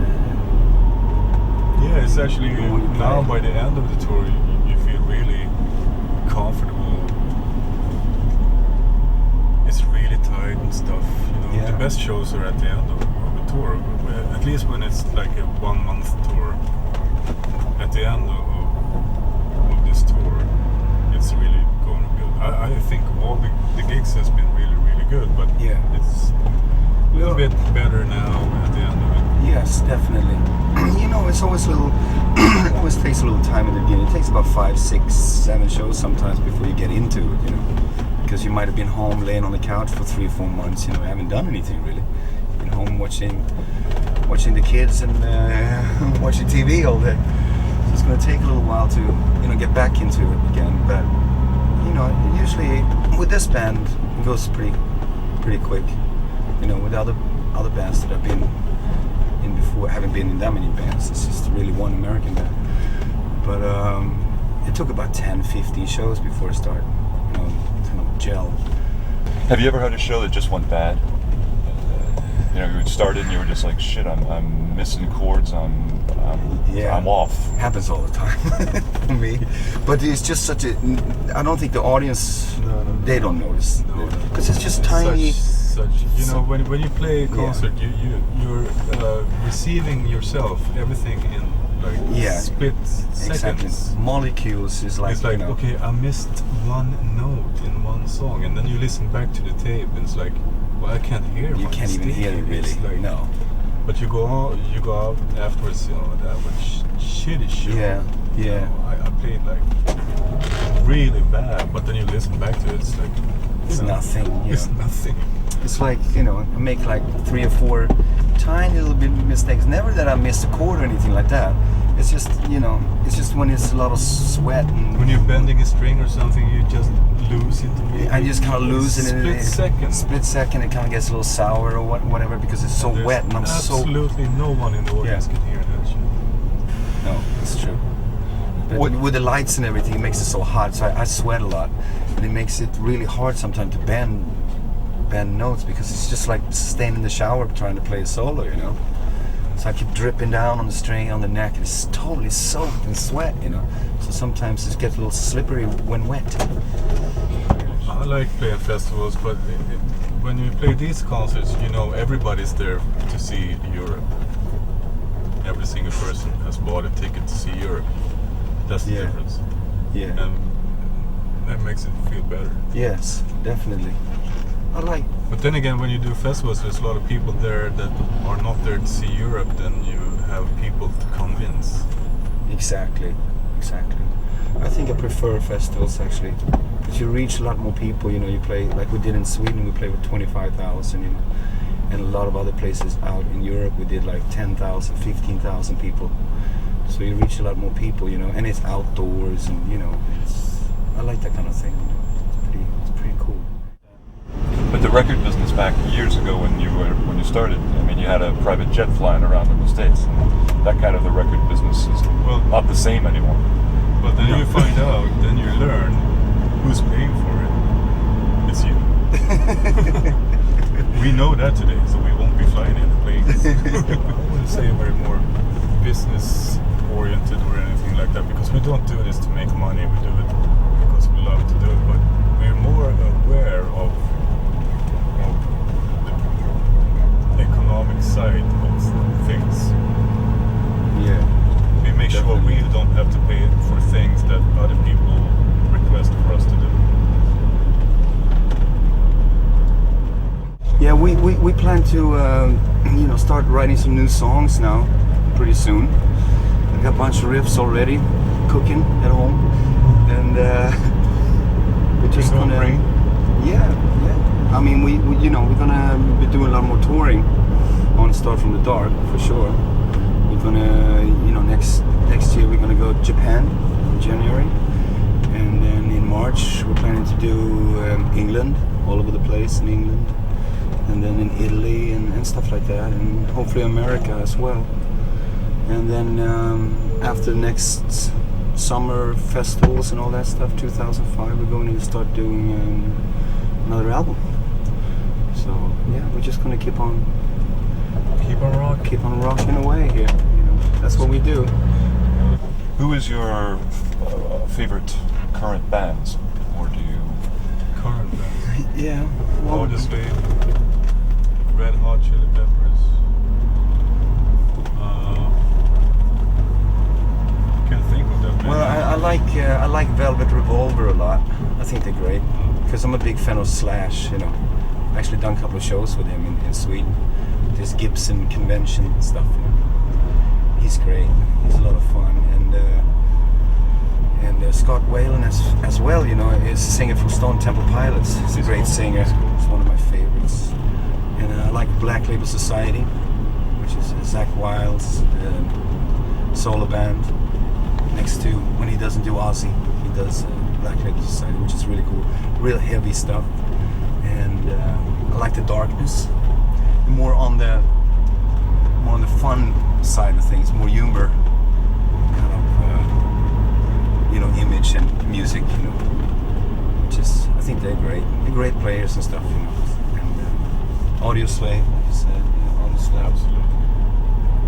yeah, it's actually now by the end of the tour, you feel really comfortable. It's really tight and stuff. You know, Yeah. the best shows are at the end of the tour. At least when it's like a 1-month tour. At the end of this tour, it's really going good. I think all the gigs has been really, really good, but yeah, it's a little bit better now at the end of it. yes, definitely. You know, it's always it always takes a little time in the beginning. It takes about 5, 6, 7 shows sometimes before you get into it, you know, because you might have been home laying on the couch for 3 or 4 months, you know, haven't done anything really. Been home watching the kids and watching TV all day. So it's going to take a little while to, you know, get back into it again. But you know, usually with this band it goes pretty quick. You know, with other bands that I've been in before, I haven't been in that many bands. It's just really one American band. But it took about 10, 15 shows before it started, you know, kind of gel. Have you ever had a show that just went bad? You know, you started and you were just like, shit, I'm missing chords, I'm off. Happens all the time for me. But it's just such a, I don't think the audience, they don't notice. Because it's just tiny. You know, when you play a concert, you're receiving yourself, everything in like split seconds. Exactly. Molecules is like, it's like, you know, okay, I missed one note in one song, and then you listen back to the tape, and it's like, well, I can't hear. You can't even hear it really. Like, no. But you go out afterwards. You know, that was shitty show. Yeah, yeah. You know, I played like really bad, but then you listen back to it, it's like it's nothing. It's nothing. It's like, you know, I make like 3 or 4 tiny little bit mistakes. Never that I miss a chord or anything like that. It's just, you know, it's just when it's a lot of sweat and when you're bending a string or something, you just lose it. I just kind of lose it in a split second. It kind of gets a little sour or whatever because it's so wet and I'm absolutely no one in the audience can hear that shit. No, it's true. But with the lights and everything, it makes it so hot. So I sweat a lot, and it makes it really hard sometimes to bend notes because it's just like staying in the shower trying to play a solo, you know. So I keep dripping down on the string, on the neck, and it's totally soaked in sweat, you know. So sometimes it gets a little slippery when wet. I like playing festivals, but when you play these concerts, you know, everybody's there to see Europe. Every single person has bought a ticket to see Europe. That's the difference. Yeah. And that makes it feel better. Yes, definitely. But then again, when you do festivals, there's a lot of people there that are not there to see Europe. Then you have people to convince. Exactly. I think I prefer festivals actually, because you reach a lot more people. You know, you play like we did in Sweden. We played with 25,000. You know, and a lot of other places out in Europe we did like 10,000, 15,000 people. So you reach a lot more people. You know, and it's outdoors, and you know, I like that kind of thing. You know, it's pretty cool. But the record business back years ago when you started, I mean, you had a private jet flying around in the States. And that kind of the record business is not the same anymore. But then you find out, then you learn who's paying for it. It's you. We know that today, so we won't be flying in the planes. I wouldn't say we're more business oriented or anything like that, because we don't do this to make money. We do it because we love to do it. But we're more aware of the economic side of things. Yeah. We make sure we don't have to pay for things that other people request for us to do. Yeah, we plan to you know, start writing some new songs now pretty soon. I got a bunch of riffs already cooking at home, and we're just gonna yeah. I mean, we you know, we're gonna be doing a lot more touring on Start From The Dark for sure. We're gonna, you know, next year we're gonna go to Japan in January, and then in March we're planning to do England, all over the place in England, and then in Italy and stuff like that, and hopefully America as well. And then after next summer festivals and all that stuff, 2005, we're going to start doing another album. So yeah, we're just gonna keep on rocking away here. You know, that's what we do. Who is your favorite current bands, or do you? Current bands? Yeah. Well, obviously, Red Hot Chili Peppers. Can't think of them. Well, I like Velvet Revolver a lot. I think they're great because I'm a big fan of Slash. You know, I actually done a couple of shows with him in Sweden. This Gibson convention stuff. You know. He's great. He's a lot of fun, and Scott Whalen as well. You know, is a singer from Stone Temple Pilots. He's a great singer. He's one of my favorites. And I like Black Label Society, which is Zakk Wylde's solo band. Next to when he doesn't do Ozzy, he does Black Label Society, which is really cool. Real heavy stuff. And I like The Darkness. More on the fun side of things, more humor, kind of you know, image and music, you know, which is, I think they're great players and stuff, you know. And Audioslave, like you said, Audioslave. Absolutely.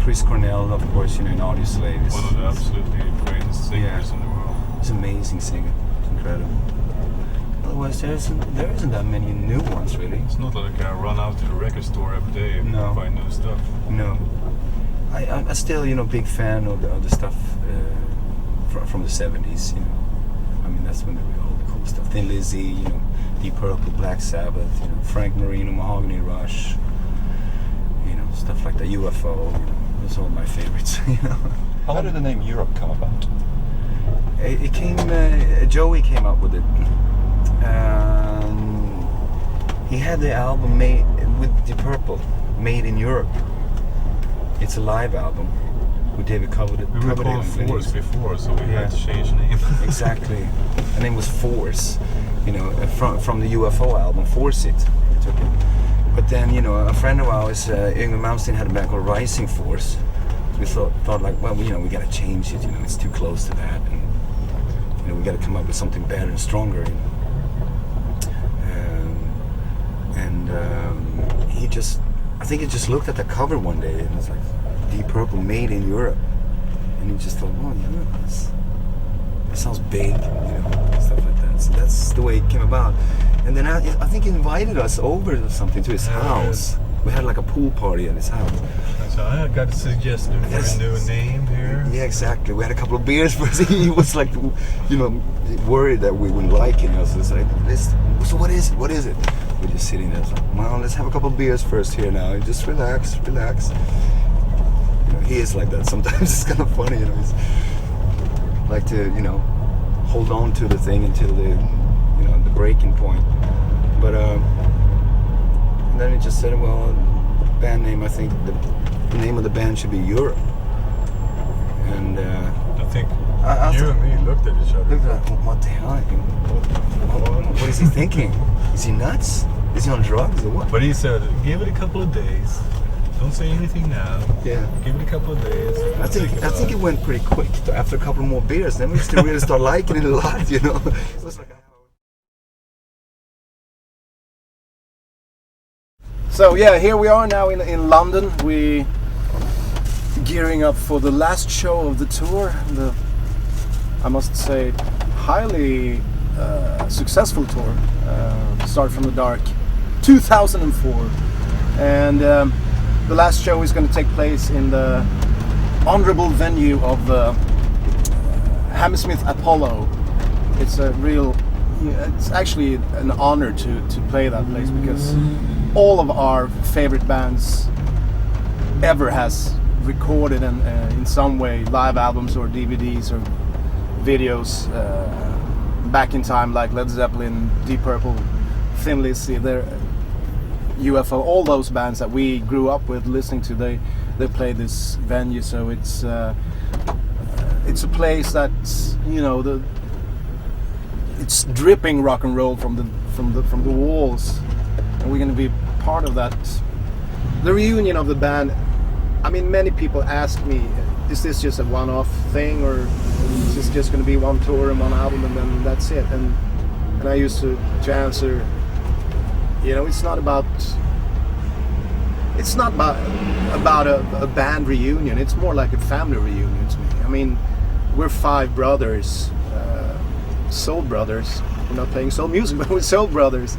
Chris Cornell, of course, you know, in Audioslave is one of the absolutely greatest singers in the world. He's an amazing singer, it's incredible. Otherwise, there isn't that many new ones, really. It's not like I run out to the record store every day and find new stuff. No. I'm still, you know, big fan of the stuff from the 70s, you know. I mean, that's when all the cool stuff. Thin Lizzy, you know, Deep Purple, Black Sabbath, you know, Frank Marino, Mahogany Rush, you know, stuff like that, UFO, you know, those are all my favorites, you know. How did the name Europe come about? It came, Joey came up with it. He had the album made with Deep Purple, Made in Europe. It's a live album with David Coverdale. We were called Force before, so we had to change the name. Exactly. The name was Force, you know, from the UFO album, Force It. We took it. But then, you know, a friend of ours, Yngwie Malmsteen, had a band called Rising Force. So we thought like, well, you know, we got to change it. You know, it's too close to that, and you know, we got to come up with something better and stronger. You know. I think he just looked at the cover one day and was like, Deep Purple, Made in Europe. And he just thought, oh, yeah, that sounds big, you know, stuff like that. So that's the way it came about. And then I think he invited us over or something to his house. We had like a pool party at his house. So I got a suggestion for a new name here. Yeah, exactly. We had a couple of beers first. He was like, you know, worried that we wouldn't like it. So it's like, so what is it? What is it? We're just sitting there. It's like, well, let's have a couple of beers first here now. Just relax. You know, he is like that sometimes. It's kind of funny, you know. He's like to, you know, hold on to the thing until the breaking point. But and then he just said, well, band name, I think the name of the band should be Europe. And I think you and me looked at each other. Looked at, what the hell? What is he thinking? Is he nuts? Is he on drugs or what? But he said, give it a couple of days. Don't say anything now. Yeah. Give it a couple of days. I think it went pretty quick. After a couple more beers, then we still really start liking it a lot, It was like so yeah, here we are now in London. We gearing up for the last show of the tour. I must say, highly successful tour. Start from the Dark, 2004, and the last show is going to take place in the honorable venue of Hammersmith Apollo. It's it's actually an honor to play that place, because all of our favorite bands ever has recorded and in some way live albums or DVDs or videos back in time, like Led Zeppelin, Deep Purple, Thin Lizzy, UFO, all those bands that we grew up with listening to, they play this venue. So it's a place that's it's dripping rock and roll from the walls, and we're going to be part of that. The reunion of the band. I mean, many people ask me, is this just a one-off thing, or is this just going to be one tour and one album and then that's it? And I used to answer, it's not about a band reunion. It's more like a family reunion to me. I mean, we're 5 brothers, soul brothers. We're not playing soul music, but we're soul brothers.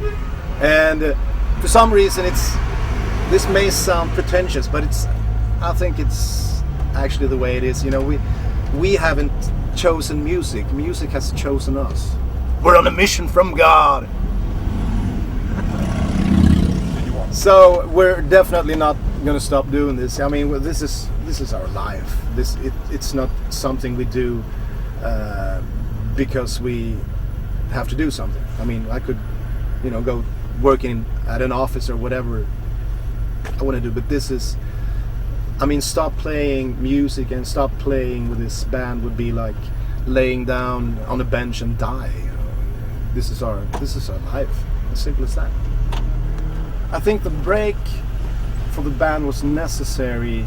And for some reason, this may sound pretentious, but I think it's actually the way it is. We haven't chosen music. Music has chosen us. We're on a mission from God. So we're definitely not going to stop doing this. I mean, this is our life. It's not something we do because we have to do something. I mean, I could, go working at an office or whatever I want to do, but this is. I mean, stop playing music and stop playing with this band would be like laying down on a bench and die. This is our life. As simple as that. I think the break for the band was necessary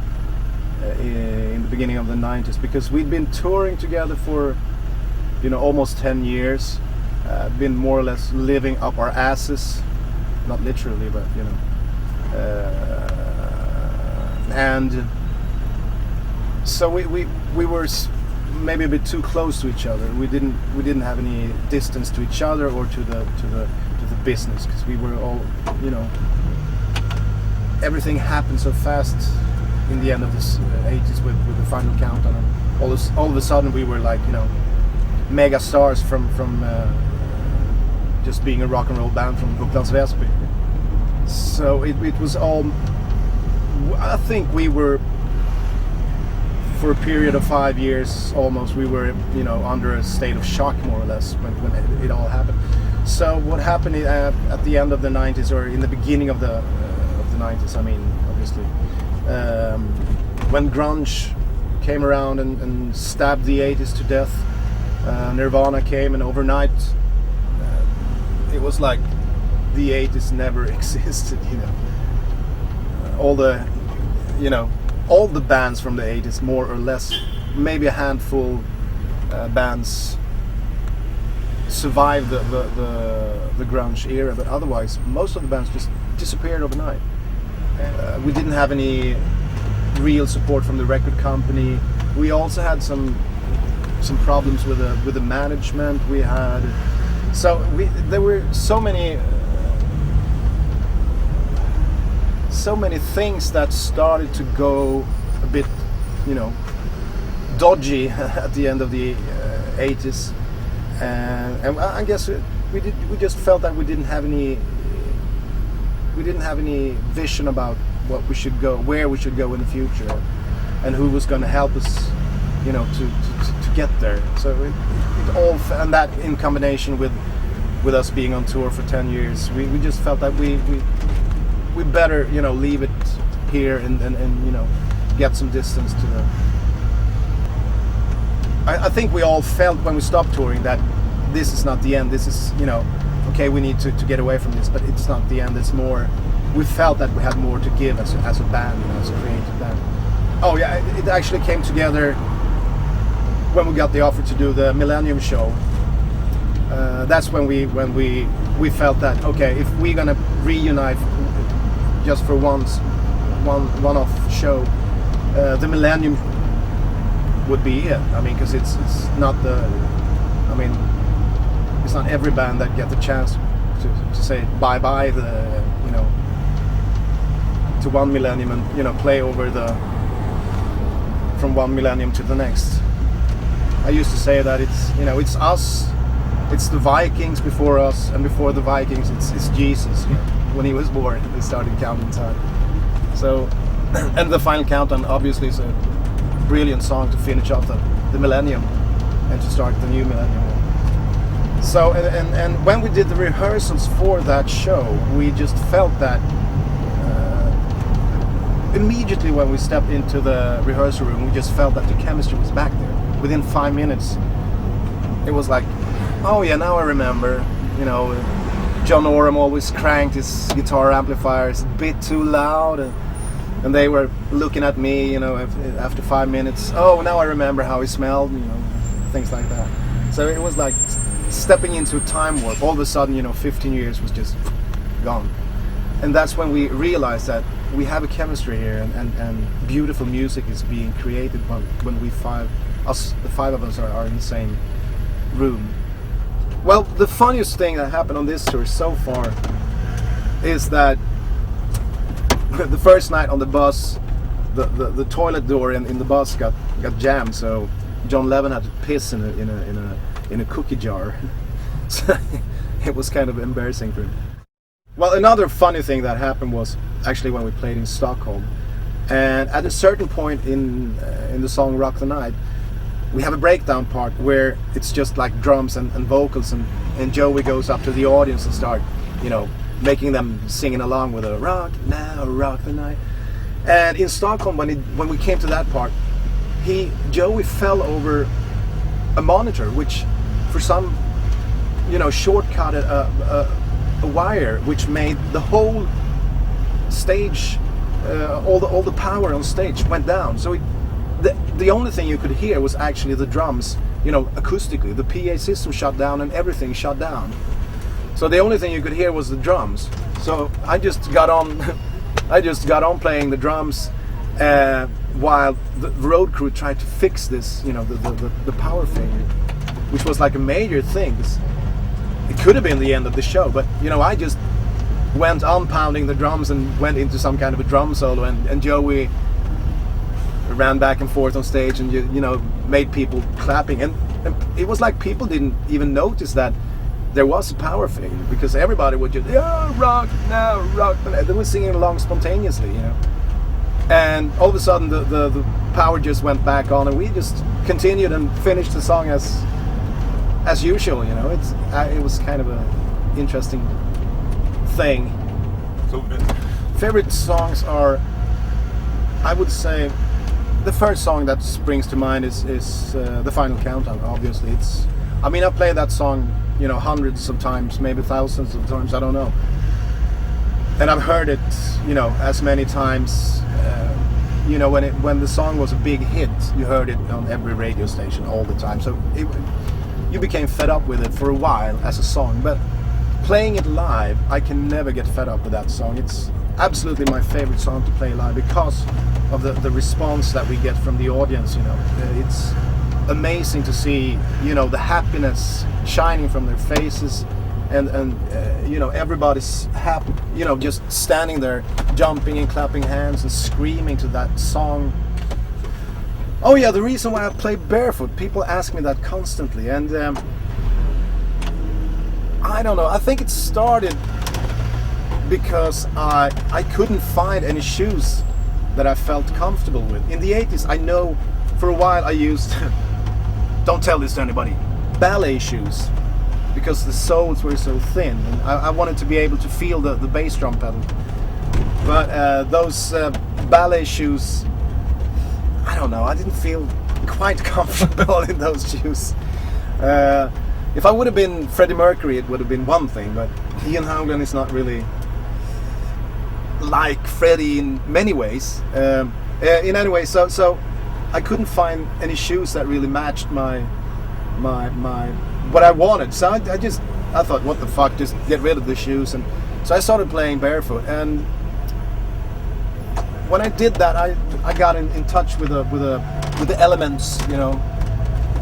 in the beginning of the 90s, because we'd been touring together for almost 10 years, been more or less living up our asses, not literally, but and so we were maybe a bit too close to each other. We didn't have any distance to each other or to the business, because we were all everything happened so fast in the end of the 80s with the Final Countdown, and all of a sudden we were like mega stars from just being a rock and roll band from Upplands Väsby. So it was all. I think we were, for a period of 5 years almost, we were under a state of shock more or less when it all happened. So what happened at the end of the 90s, or in the beginning of the 90s, I mean, obviously, when grunge came around and stabbed the 80s to death, Nirvana came, and overnight it was like the 80s never existed. All the bands from the 80s, more or less, maybe a handful bands survived the grunge era, but otherwise most of the bands just disappeared overnight. We didn't have any real support from the record company. We also had some problems with the management. There were so many things that started to go a bit, dodgy at the end of the 80s, and I guess we just felt that we didn't have any vision about where we should go in the future, and who was going to help us, to get there. So it all, and that in combination with us being on tour for 10 years, we just felt that we better, you know, leave it here and you know, get some distance to the. I think we all felt when we stopped touring that this is not the end. This is, you know, okay, we need to get away from this, but it's not the end. It's more. We felt that we had more to give as a band, you know, as a creative band. Oh yeah, it actually came together when we got the offer to do the Millennium show. That's when we felt that, okay, if we're gonna reunite just for one-off show, the Millennium would be it. I mean, because it's not it's not every band that get the chance to say bye-bye to one millennium and, you know, play over from one millennium to the next. I used to say that it's, you know, it's us, it's the Vikings before us, and before the Vikings it's Jesus. You know, when he was born, they started counting time. So, and the Final Countdown obviously is a brilliant song to finish off the millennium and to start the new millennium. So, and when we did the rehearsals for that show, we just felt that immediately when we stepped into the rehearsal room, we just felt that the chemistry was back there. Within 5 minutes, it was like, oh yeah, now I remember, you know, John Oram always cranked his guitar amplifiers a bit too loud, and they were looking at me, you know, after 5 minutes, oh, now I remember how he smelled, you know, things like that. So it was like stepping into a time warp. All of a sudden, you know, 15 years was just gone. And that's when we realized that we have a chemistry here, and beautiful music is being created when the five of us are in the same room. Well, the funniest thing that happened on this tour so far is that the first night on the bus, the toilet door in the bus got jammed, so John Levin had to piss in a cookie jar. So it was kind of embarrassing for him. Well, another funny thing that happened was actually when we played in Stockholm, and at a certain point in the song "Rock the Night," we have a breakdown part where it's just like drums and vocals, and Joey goes up to the audience and start, you know, making them singing along with a "Rock now, rock the night." And in Stockholm, when we came to that part, Joey fell over a monitor, which for some, you know, shortcutted a wire, which made the whole stage, all the power on stage went down. So the only thing you could hear was actually the drums, you know, acoustically. The PA system shut down and everything shut down. So the only thing you could hear was the drums. So I just got on playing the drums while the road crew tried to fix this, you know, the power failure, which was like a major thing. It could have been the end of the show, but, you know, I just went on pounding the drums and went into some kind of a drum solo, and Joey ran back and forth on stage and, you know, made people clapping, and it was like people didn't even notice that there was a power failure, because everybody would just, yeah, rock now, rock, and they were singing along spontaneously, you know. And all of a sudden the power just went back on, and we just continued and finished the song as usual, you know. It was kind of a interesting thing. So favorite songs are, I would say, the first song that springs to mind is the Final Countdown. Obviously, I mean, I played that song, you know, hundreds of times, maybe thousands of times, I don't know. And I've heard it, you know, as many times. You know, when the song was a big hit, you heard it on every radio station all the time. So you became fed up with it for a while as a song. But playing it live, I can never get fed up with that song. It's absolutely my favorite song to play live because of the response that we get from the audience. You know, it's amazing to see, you know, the happiness shining from their faces, and you know, everybody's happy, you know, just standing there jumping and clapping hands and screaming to that song. Oh yeah, the reason why I play barefoot, people ask me that constantly, and I don't know, I think it started because I couldn't find any shoes that I felt comfortable with. In the 80s, I know for a while I used don't tell this to anybody, ballet shoes, because the soles were so thin. And I wanted to be able to feel the bass drum pedal. But those ballet shoes, I don't know, I didn't feel quite comfortable in those shoes. If I would have been Freddie Mercury, it would have been one thing, but Ian Haugland is not really like Freddie in many ways. In any way, so I couldn't find any shoes that really matched my what I wanted. So I thought, what the fuck, just get rid of the shoes. And so I started playing barefoot. And when I did that, I got in touch with the elements. You know,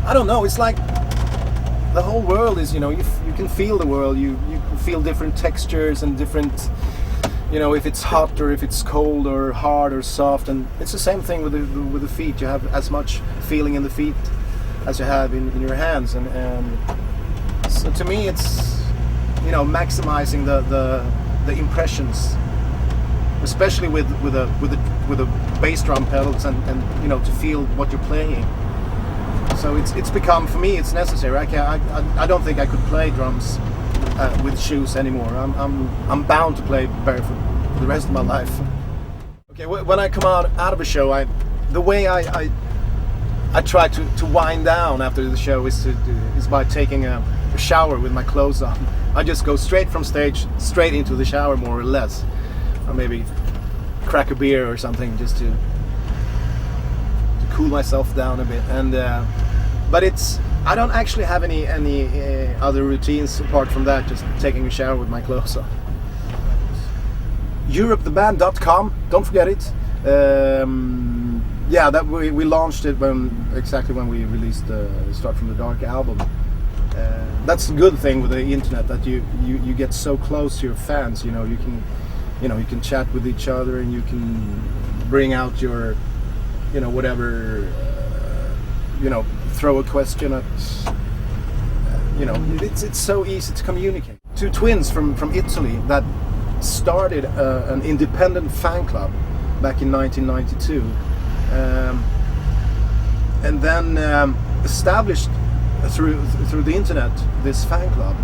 I don't know. It's like the whole world is, you know, you can feel the world. You can feel different textures and different, you know, if it's hot or if it's cold or hard or soft. And it's the same thing with the feet. You have as much feeling in the feet as you have in your hands. And so to me, it's, you know, maximizing the impressions, especially with the bass drum pedals and you know, to feel what you're playing. So it's become, for me, it's necessary. I don't think I could play drums with shoes anymore. I'm bound to play barefoot for the rest of my life. Okay, when I come out of a show, the way I try to wind down after the show is by taking a shower with my clothes on. I just go straight from stage straight into the shower, more or less, or maybe crack a beer or something just to cool myself down a bit. And but I don't actually have any other routines apart from that, just taking a shower with my clothes on. EuropeTheBand.com, don't forget it. Yeah, that we launched it exactly when we released the Start From The Dark album. That's the good thing with the internet, that you get so close to your fans. You know, you can chat with each other, and you can bring out your, you know, whatever, you know, throw a question at, you know, it's so easy to communicate. Two twins from Italy that started an independent fan club back in 1992, and then established through the internet this fan club,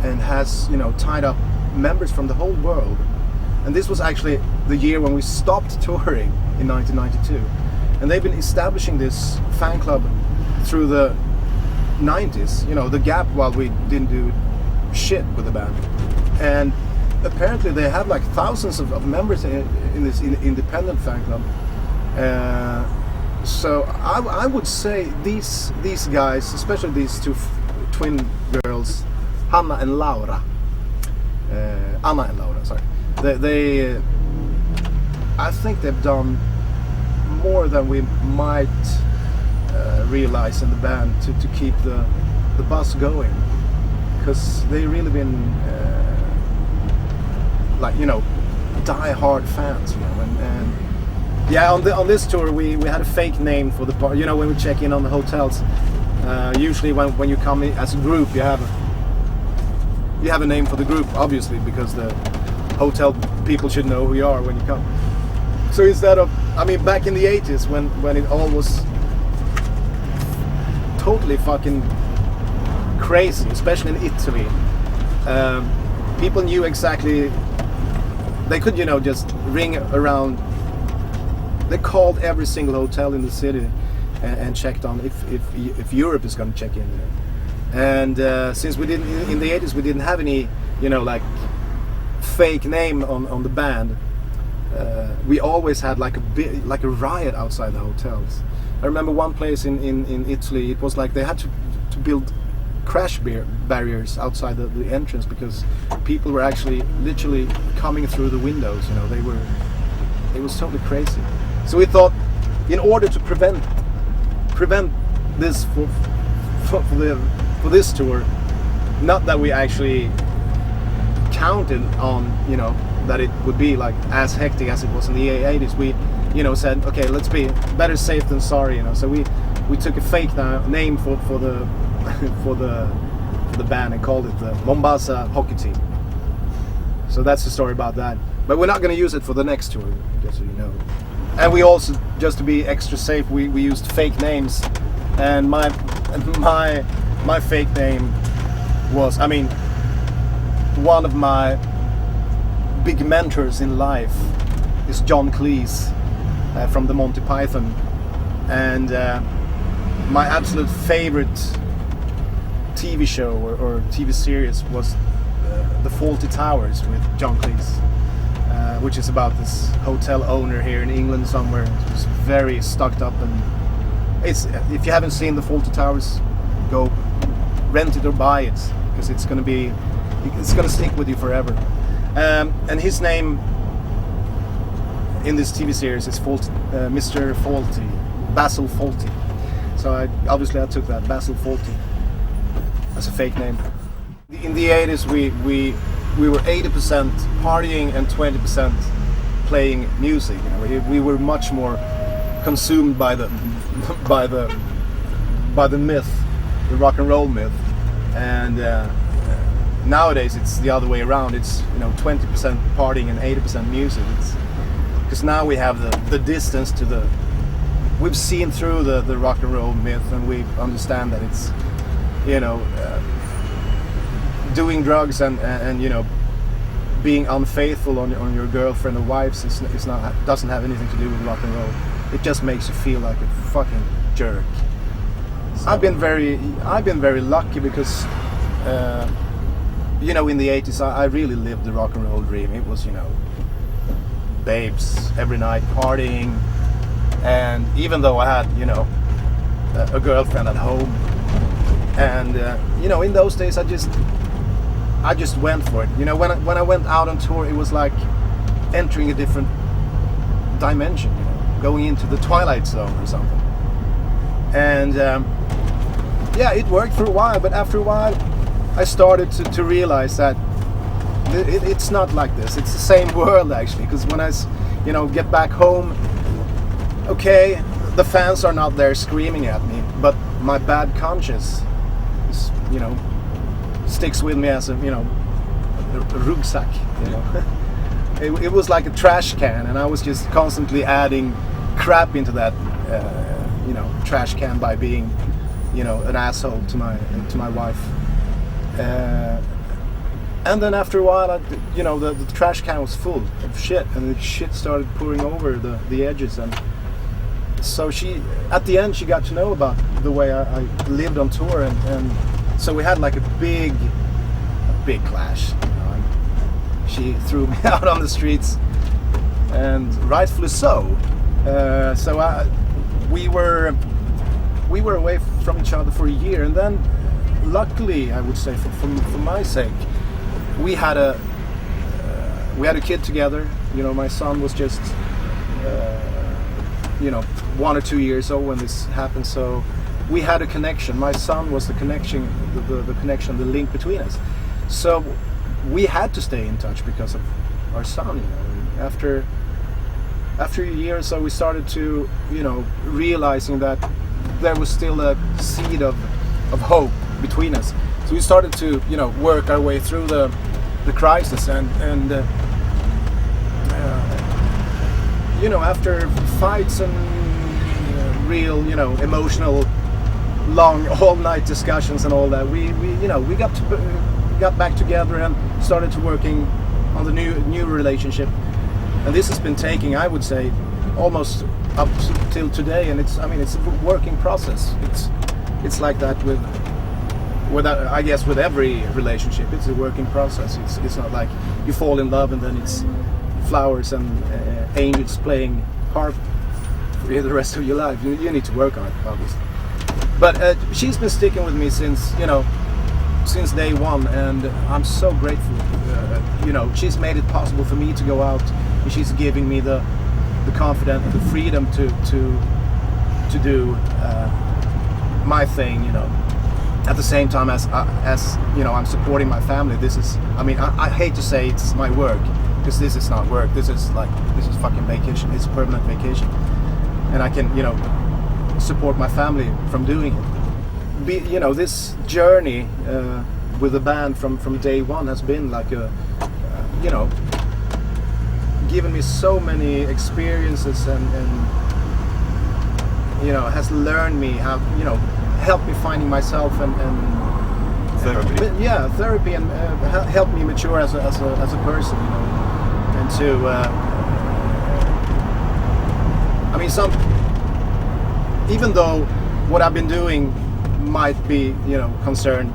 and has, you know, tied up members from the whole world. And this was actually the year when we stopped touring in 1992, and they've been establishing this fan club through the 90s, you know, the gap while we didn't do shit with the band. And apparently they have like thousands of members in this independent fan club. So I would say these guys, especially these two twin girls, Anna and Laura, sorry, they I think they've done more than we might realize in the band to keep the bus going, because they really been like, you know, die-hard fans, you know. And yeah, on this tour we had a fake name for the part. You know, when we check in on the hotels, usually when you come in as a group, you have a name for the group, obviously, because the hotel people should know who you are when you come. So instead of, I mean, back in the 80s when it all was totally fucking crazy, especially in Italy, people knew exactly, they could, you know, just ring around. They called every single hotel in the city and checked on if Europe is going to check in there. And since we didn't, in the 80s, we didn't have any, you know, like fake name on the band, we always had like a riot outside the hotels. I remember one place in Italy, it was like they had to build crash barriers outside the entrance, because people were actually literally coming through the windows. You know, it was totally crazy. So we thought, in order to prevent this for this tour, not that we actually counted on, you know, that it would be like as hectic as it was in the 80s, we, you know, said, okay, let's be better safe than sorry, you know. So we took a fake name for the for the band and called it the Mombasa Hockey Team. So that's the story about that. But we're not going to use it for the next tour, just so you know. And we also, just to be extra safe, we used fake names. And my my fake name was, I mean, one of my big mentors in life is John Cleese from the Monty Python, and my absolute favorite TV show or TV series was The Fawlty Towers with John Cleese, which is about this hotel owner here in England somewhere who's very stuck up, and it's, if you haven't seen The Fawlty Towers, go rent it or buy it, because it's gonna stick with you forever. And his name in this TV series is Mr. Fawlty, Basil Fawlty. So I took that, Basil Fawlty, as a fake name. In the 80s we were 80% partying and 20% playing music. You know, we were much more consumed by the myth, the rock and roll myth, and nowadays it's the other way around. It's 20% partying and 80% music. It's because now we have the distance to the. We've seen through the rock and roll myth, and we understand that it's doing drugs and being unfaithful on your girlfriend or wives doesn't have anything to do with rock and roll. It just makes you feel like a fucking jerk. So I've been very lucky because in the 80s I really lived the rock and roll dream. It was babes every night, partying, and even though I had a girlfriend at home, and in those days I just went for it. When I went out on tour, it was like entering a different dimension, going into the Twilight Zone or something. And it worked for a while, but after a while I started to realize that it's not like this. It's the same world actually, because when I get back home, okay, the fans are not there screaming at me, but my bad conscience is, sticks with me as a rucksack. It was like a trash can, and I was just constantly adding crap into that trash can by being an asshole to my wife, and then after a while the trash can was full of shit, and the shit started pouring over the edges, and so at the end she got to know about the way I lived on tour, and so we had like a big clash. She threw me out on the streets, and rightfully so. We were away from each other for a year, and then luckily, I would say, for my sake, we had a kid together. My son was just 1 or 2 years old when this happened, so we had a connection. My son was the connection, the link between us. So we had to stay in touch because of our son. After a year or so, we started to realizing that there was still a seed of hope between us. So we started to work our way through the crisis, and after fights and real emotional long all-night discussions and all that, we got back together and started to working on the new relationship, and this has been taking, I would say, almost up till today, and it's a working process. It's like that with I guess with every relationship. It's a working process. It's not like you fall in love and then it's flowers and angels playing harp for the rest of your life. You need to work on it, obviously. But she's been sticking with me since day one, and I'm so grateful. She's made it possible for me to go out, and she's giving me the confidence, the freedom to do my thing. At the same time as I'm supporting my family. This is, I hate to say it's my work, because this is not work. This is fucking vacation. It's permanent vacation, and I can support my family from doing it. This journey with the band from day one has been like given me so many experiences, and has learned me how helped me finding myself and Therapy. therapy and helped me mature as a person, you know, and to I mean, even though what I've been doing might be, you know, concerned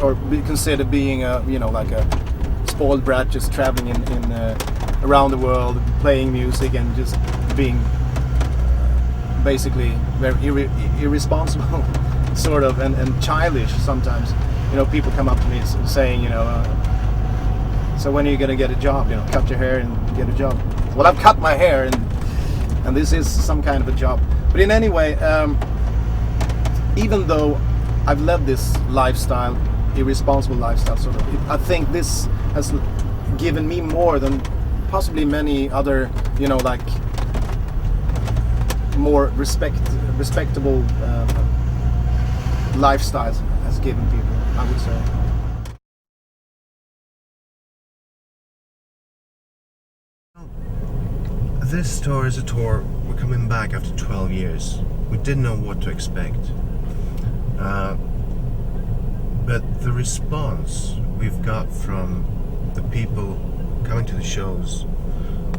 or be considered being a, you know, like a spoiled brat just traveling in around the world playing music and just being basically very irresponsible sort of and childish sometimes. You know, people come up to me saying, you know, so when are you gonna get a job? You know, cut your hair and get a job. Well, I've cut my hair and this is some kind of a job. But in any way, even though I've led this lifestyle, irresponsible lifestyle sort of, I think this has given me more than possibly many other, you know, like more respectable lifestyles has given people, I would say. This tour is a tour, we're coming back after 12 years. We didn't know what to expect. But the response we've got from the people coming to the shows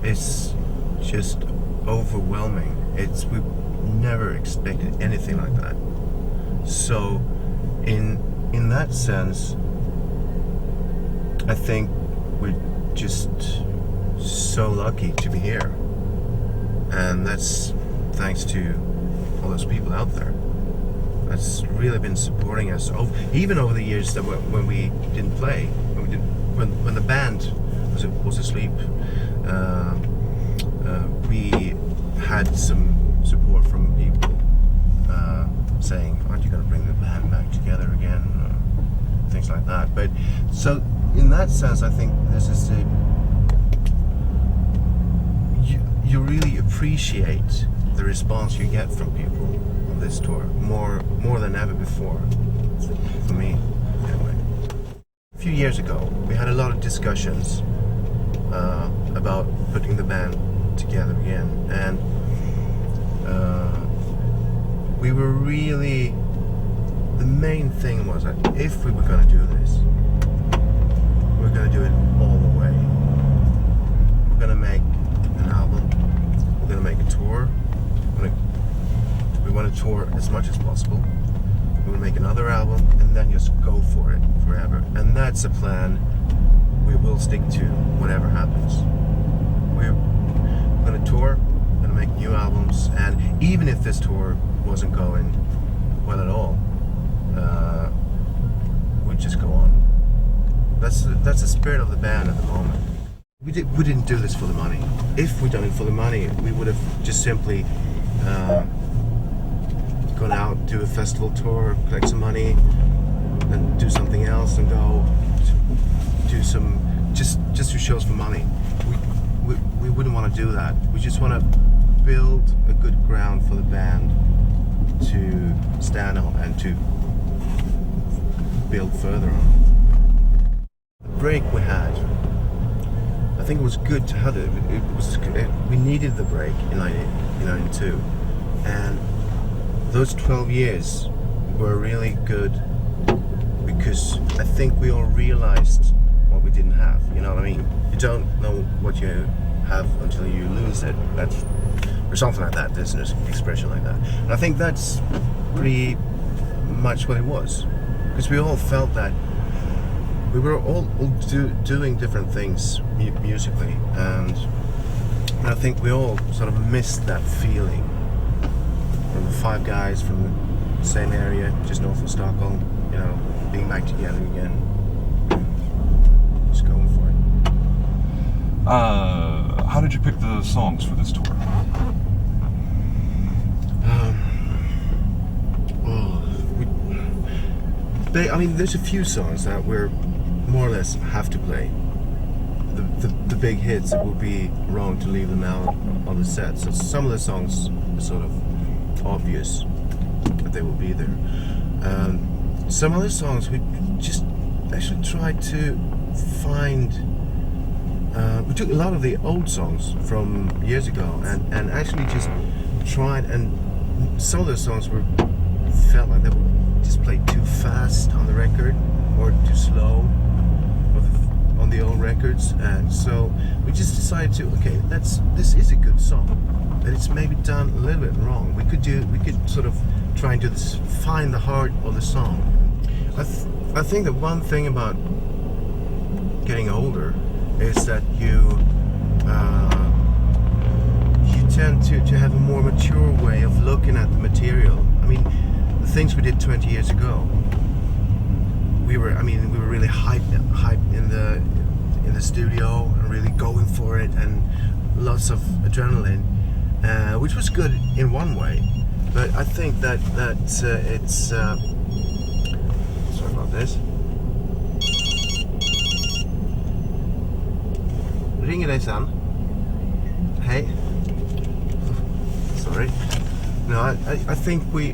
is just overwhelming. We've never expected anything like that. So in that sense, I think we're just so lucky to be here. And that's thanks to all those people out there that's really been supporting us even over the years that when we didn't play, when the band was asleep. We had some support from people saying, aren't you going to bring the band back together again, things like that. But so in that sense, I think this is you really appreciate the response you get from people on this tour more than ever before, for me anyway. A few years ago we had a lot of discussions about putting the band together again, and we were really, the main thing was that if we were going to do this, we're going to do it all the way. We're going to make an album, we're going to make a tour, we want to tour as much as possible, we're going to make another album, and then just go for it forever. And that's a plan we will stick to whatever happens. We're going to tour, we're going to make new albums, and even if this tour wasn't going well at all, we'd just go on. That's the spirit of the band at the moment. We didn't do this for the money. If we'd done it for the money, we would have just simply gone out, do a festival tour, collect some money, and do something else, and go do some just do shows for money. We wouldn't want to do that. We just want to build a good ground for the band to stand on and to build further on. The break we had, I think it was good to have it. We needed the break in 1992, and those 12 years were really good because I think we all realized what we didn't have. You know what I mean? You don't know what you have until you lose it. Or something like that. There's an expression like that. And I think that's pretty much what it was. Because we all felt that we were all doing different things musically, and I think we all sort of missed that feeling from the five guys from the same area, just north of Stockholm, you know, being back together again, just going for it. How did you pick the songs for this tour? I mean, there's a few songs that we're more or less have to play. The big hits, it would be wrong to leave them out on the set. So some of the songs are sort of obvious that they will be there. Some other songs we just actually tried to find. We took a lot of the old songs from years ago and actually just tried, and some of those songs felt like they were record or too slow on the old records, and so we just decided to, okay, this is a good song, but it's maybe done a little bit wrong. We could sort of try and do this, find the heart of the song. I think that one thing about getting older is that you tend to have a more mature way of looking at the material. I mean, the things we did 20 years ago, we were really hyped in the studio and really going for it, and lots of adrenaline, which was good in one way. But I think that it's sorry about this. Ringer dig sen. Hej. Sorry. No, I think we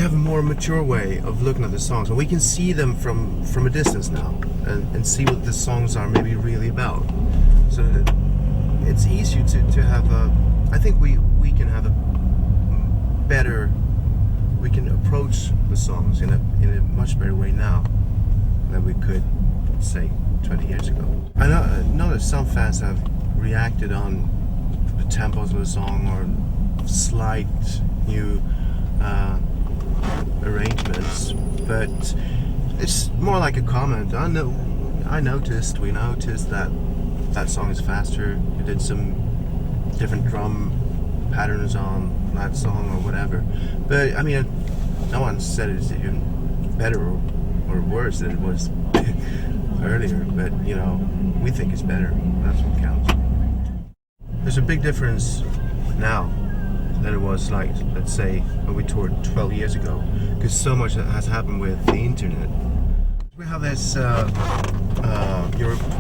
have a more mature way of looking at the songs, and we can see them from a distance now, and see what the songs are maybe really about. So it's easier to have I think we can have a better, we can approach the songs in a much better way now than we could, say, 20 years ago. I know that some fans have reacted on the tempos of the song or slight new arrangements, but it's more like a comment. We noticed that song is faster. You did some different drum patterns on that song or whatever, but I mean, no one said it's even better or worse than it was earlier, but you know, we think it's better. That's what counts. There's a big difference now than it was, like, let's say, when we toured 12 years ago, because so much has happened with the internet. We have this Europe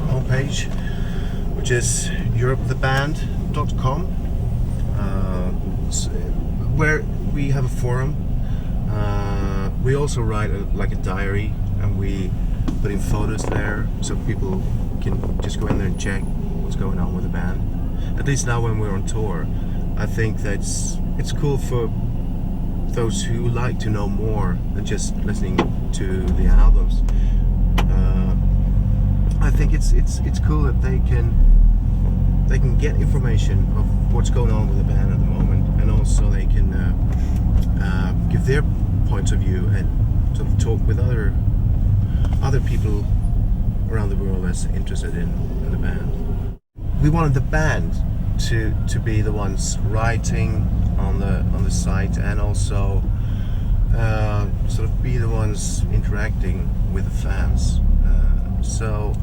homepage, which is europetheband.com, where we have a forum. We also write like a diary, and we put in photos there so people can just go in there and check what's going on with the band. At least now when we're on tour, I think it's cool for those who like to know more than just listening to the albums. I think it's cool that they can get information of what's going on with the band at the moment, and also they can give their points of view and sort of talk with other people around the world that's interested in the band. We wanted the band to be the ones writing on the site, and also sort of be the ones interacting with the fans. So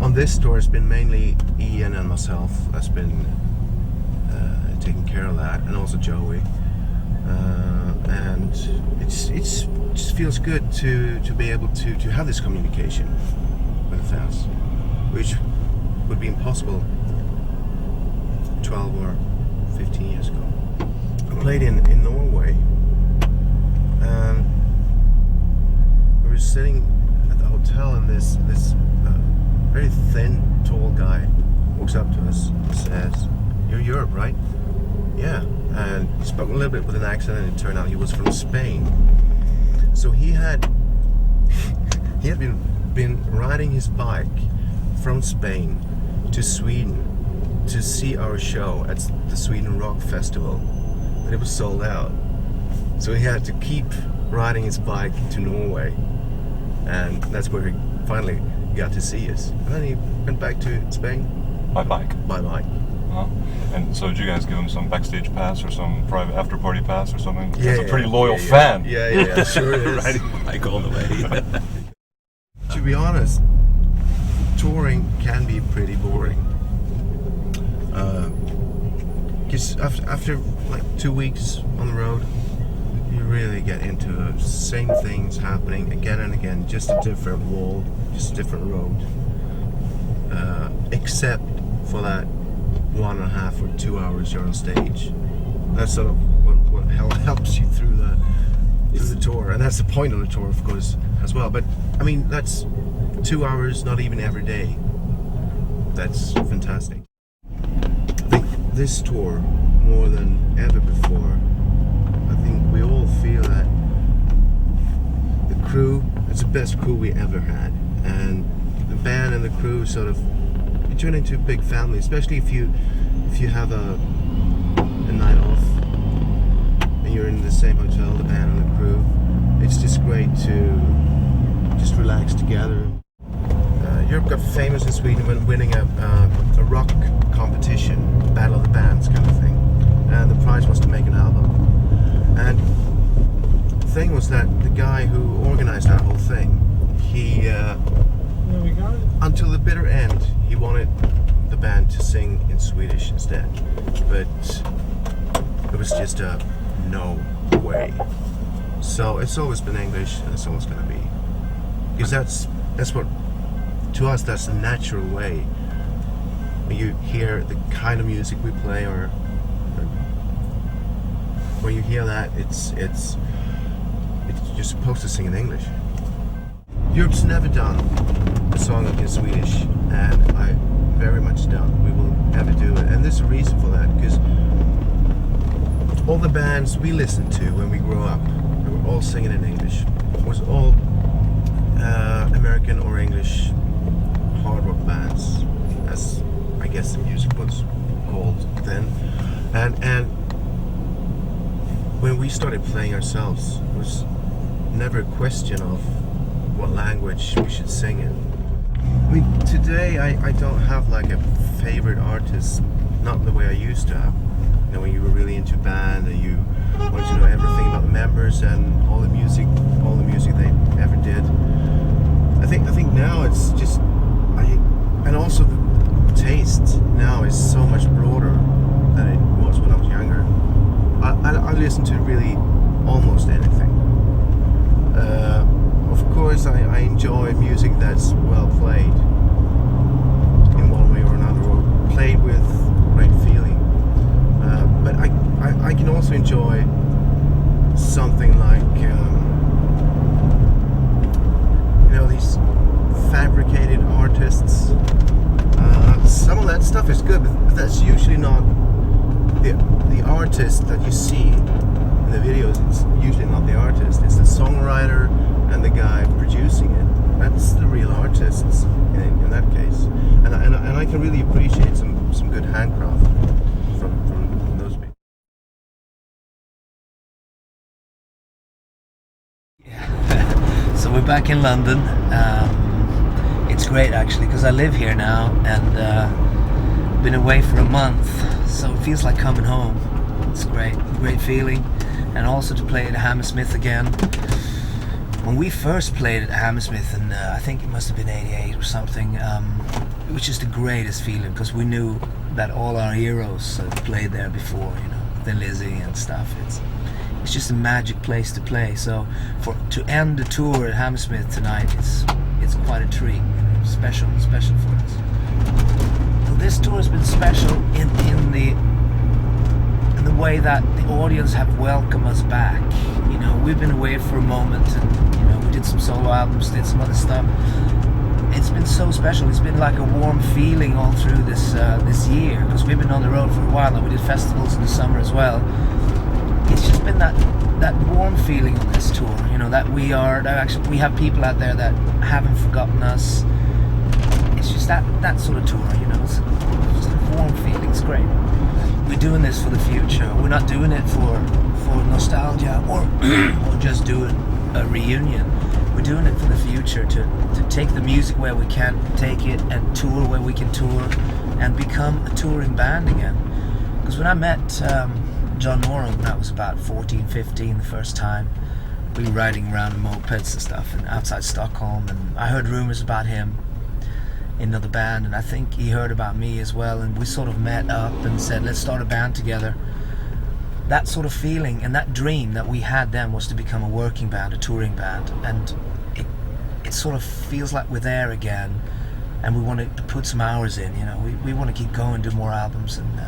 on this tour, it's been mainly Ian and myself that's been taking care of that, and also Joey. And it just feels good to be able to have this communication with the fans, which would be impossible 12 or 15 years ago. I played in Norway, and we were sitting at the hotel, and this very thin, tall guy walks up to us and says, "You're Europe, right?" "Yeah." And he spoke a little bit with an accent, and it turned out he was from Spain. So he had been riding his bike from Spain to Sweden to see our show at the Sweden Rock Festival, and it was sold out. So he had to keep riding his bike to Norway, and that's where he finally got to see us. And then he went back to Spain by bike. By bike. And so did you guys give him some backstage pass or some private after party pass or something? Yeah, He's a pretty loyal fan. Yeah, sure is. Riding bike all the way. To be honest, touring can be pretty boring. Because after like 2 weeks on the road, you really get into the same things happening again and again, just a different wall, just a different road. Except for that 1.5 or 2 hours you're on stage. That's sort of what helps you through the tour, and that's the point of the tour, of course, as well. But I mean, that's 2 hours, not even every day. That's fantastic. I think this tour, more than ever before, I think we all feel that best crew we ever had, and the band and the crew sort of you turn into a big family, especially if you have a night off and you're in the same hotel, the band and the crew. It's just great to just relax together. Europe got famous in Sweden when winning a rock competition, Battle of the Bands kind of thing, and the prize was to make an album. And the thing was that the guy who organized that whole thing, he until the bitter end, he wanted the band to sing in Swedish instead, but it was just a no way. So it's always been English, and it's always going to be, because that's what, to us, that's the natural way. When you hear the kind of music we play, or when you hear that, it's you're supposed to sing in English. Europe's never done a song in Swedish, and I very much doubt we will ever do it. And there's a reason for that, because all the bands we listened to when we grew up, they were all singing in English. It was all American or English hard rock bands, as I guess the music was called then. And when we started playing ourselves, it was never a question of what language we should sing in. I mean, today I don't have like a favorite artist, not the way I used to have. You know, when you were really into band and you wanted to know everything about the members and all the music they ever did. I think now it's just, and also the taste now is so much broader than it was when I was younger. I listen to really almost anything. Of course, I enjoy music that's well played in one way or another, or played with great feeling. But I can also enjoy something like these fabricated artists. Some of that stuff is good, but that's usually not the artist that you see in the videos. It's usually not the artist. It's the songwriter and the guy producing it. That's the real artists in that case. And I can really appreciate some good handcraft from those people. So we're back in London. It's great actually, because I live here now and been away for a month, so it feels like coming home. It's great feeling. And also to play at Hammersmith again. When we first played at Hammersmith, and I think it must have been '88 or something, it was just the greatest feeling, because we knew that all our heroes had played there before, Thin Lizzy and stuff. It's just a magic place to play. So to end the tour at Hammersmith tonight, it's quite a treat, special for us. Well, this tour has been special in the way that the audience have welcomed us back. We've been away for a moment, and we did some solo albums, did some other stuff. It's been so special. It's been like a warm feeling all through this year, because we've been on the road for a while, and we did festivals in the summer as well. It's just been that warm feeling on this tour, that we have people out there that haven't forgotten us. It's just that sort of tour, it's just a warm feeling. It's great. We're doing this for the future. We're not doing it for nostalgia or just doing a reunion. We're doing it for the future, to take the music where we can take it, and tour where we can tour, and become a touring band again. Because when I met John Norum, when I was about 14, 15 the first time, we were riding around in mopeds and stuff and outside Stockholm, and I heard rumors about him in another band, and I think he heard about me as well, and we sort of met up and said, let's start a band together. That sort of feeling and that dream that we had then was to become a working band, a touring band, and it sort of feels like we're there again, and we want to put some hours in. We want to keep going, do more albums, and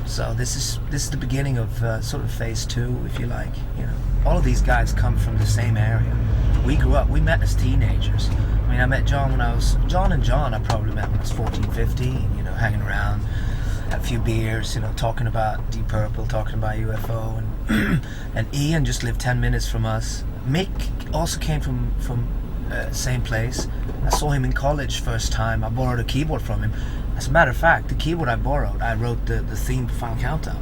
so this is the beginning of sort of phase 2, if you like. All of these guys come from the same area. We met as teenagers. I mean, I met John and John I probably met when I was 14, 15, hanging around, had a few beers, talking about Deep Purple, talking about UFO, and and Ian just lived 10 minutes from us. Mick also came from same place. I saw him in college first time. I borrowed a keyboard from him. As a matter of fact, the keyboard I borrowed, I wrote the theme for Final Countdown.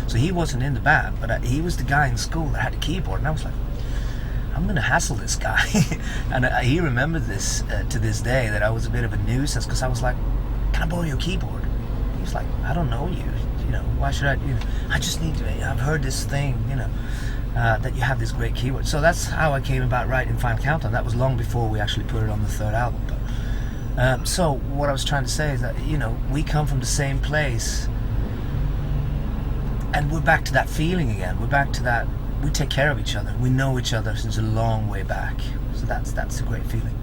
So he wasn't in the band, but he was the guy in school that had the keyboard, and I was like, I'm going to hassle this guy. And he remembered this to this day, that I was a bit of a nuisance, because I was like, can I borrow your keyboard? He was like, I don't know you. Why should I? I just need to. I've heard this thing, that you have this great keyboard. So that's how I came about writing Final Countdown. That was long before we actually put it on the third album. But, so what I was trying to say is that, we come from the same place, and we're back to that feeling again. We're back to that. We take care of each other. We know each other since a long way back. So that's a great feeling.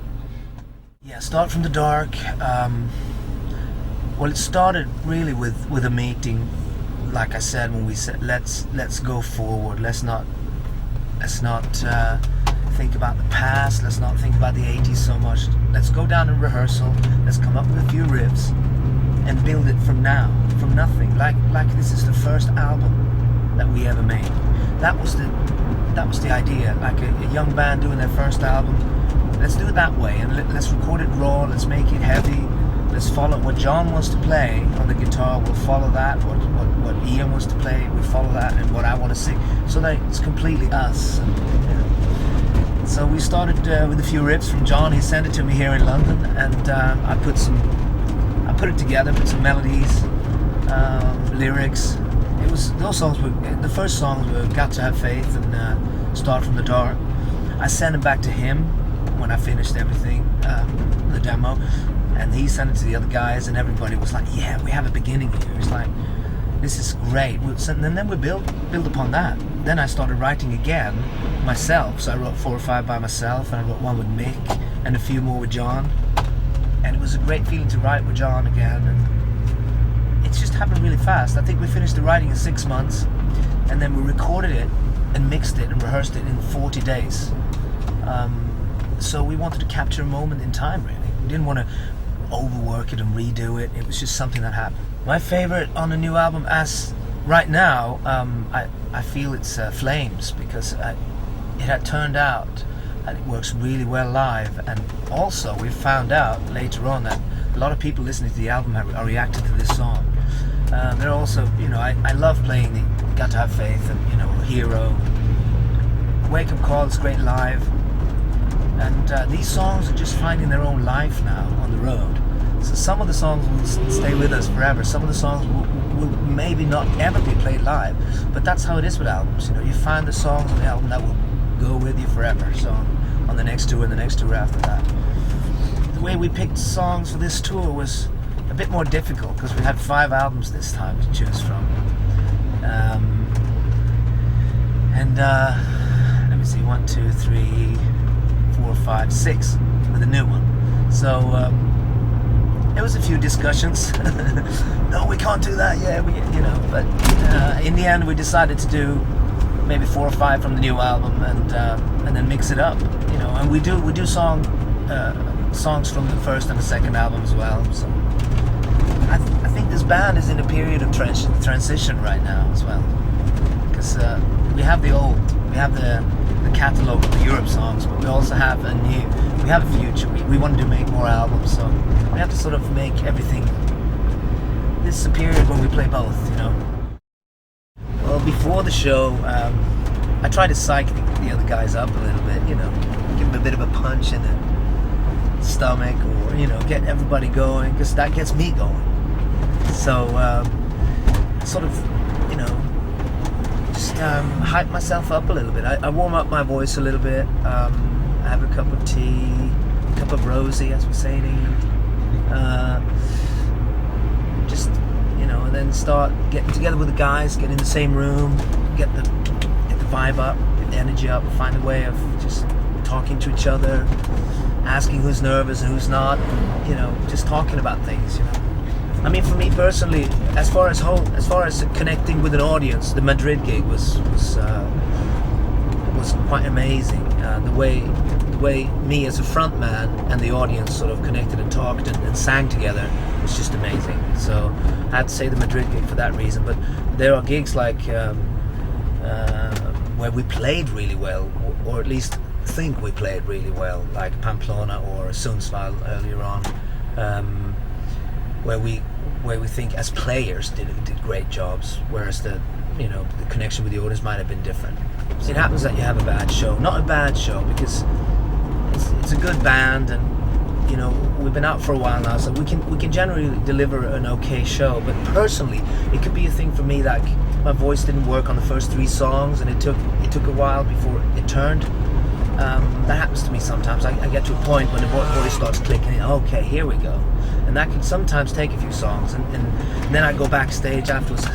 Yeah, Start from the Dark. Well, it started really with a meeting, like I said, when we said let's go forward. Let's not think about the past. Let's not think about the 80s so much. Let's go down and rehearsal. Let's come up with a few riffs and build it from now, from nothing. Like this is the first album that we ever made. That was the idea. Like a young band doing their first album. Let's do it that way, and let's record it raw. Let's make it heavy. Let's follow what John wants to play on the guitar. We'll follow that. What Ian wants to play, we follow that, and what I want to sing. So that it's completely us. And, so we started with a few riffs from John. He sent it to me here in London, and I put it together, put some melodies, lyrics. Those songs were, the first songs were Got to Have Faith and Start from the Dark. I sent it back to him when I finished everything, the demo, and he sent it to the other guys, and everybody was like, yeah, we have a beginning here. It's like, this is great. And then we build upon that. Then I started writing again myself. So I wrote 4 or 5 by myself, and I wrote one with Mick and a few more with John. And it was a great feeling to write with John again. And it's just happened really fast. I think we finished the writing in 6 months, and then we recorded it and mixed it and rehearsed it in 40 days. So we wanted to capture a moment in time, really. We didn't want to overwork it and redo it. It was just something that happened. My favorite on the new album, as right now, I feel it's Flames, because it had turned out that it works really well live, and also we found out later on that a lot of people listening to the album are reacting to this song. They're also, I love playing the Got to Have Faith and, Hero. Wake Up Call is great live. And these songs are just finding their own life now on the road. So some of the songs will stay with us forever. Some of the songs will maybe not ever be played live. But that's how it is with albums. You find the songs on the album that will go with you forever. So on the next tour and the next tour after that. The way we picked songs for this tour was a bit more difficult, because we had 5 albums this time to choose from. Let me see, 1, 2, 3, 4, 5, 6 with a new one. So there was a few discussions. No, we can't do that. Yeah, But in the end, we decided to do maybe 4 or 5 from the new album, and then mix it up. And we do songs from the first and the second album as well. So I think this band is in a period of transition right now as well, because we have the catalog of the Europe songs, but we also have we have a future. We wanted to make more albums, so we have to sort of make everything. This is a period when we play both, Well, before the show, I try to psych the other guys up a little bit, give them a bit of a punch in the stomach, or get everybody going, because that gets me going. So sort of, just hype myself up a little bit. I warm up my voice a little bit. I have a cup of tea, a cup of rosy, as we say in England. Just, and then start getting together with the guys, get in the same room, get the vibe up, get the energy up, find a way of just talking to each other, asking who's nervous and who's not, just talking about things, I mean, for me personally, as far as connecting with an audience, the Madrid gig was quite amazing. The way me as a front man and the audience sort of connected and talked and sang together was just amazing. So I had to say the Madrid gig for that reason. But there are gigs like where we played really well, or at least think we played really well, like Pamplona or Sundsvall earlier on, where we think as players did great jobs, whereas the connection with the audience might have been different. It happens that you have a bad show, not a bad show, because it's a good band, and we've been out for a while now, so we can generally deliver an okay show. But personally, it could be a thing for me that my voice didn't work on the first 3 songs, and it took a while before it turned. That happens to me sometimes. I get to a point when the voice starts clicking. Okay, here we go, and that can sometimes take a few songs, and then I go backstage afterwards.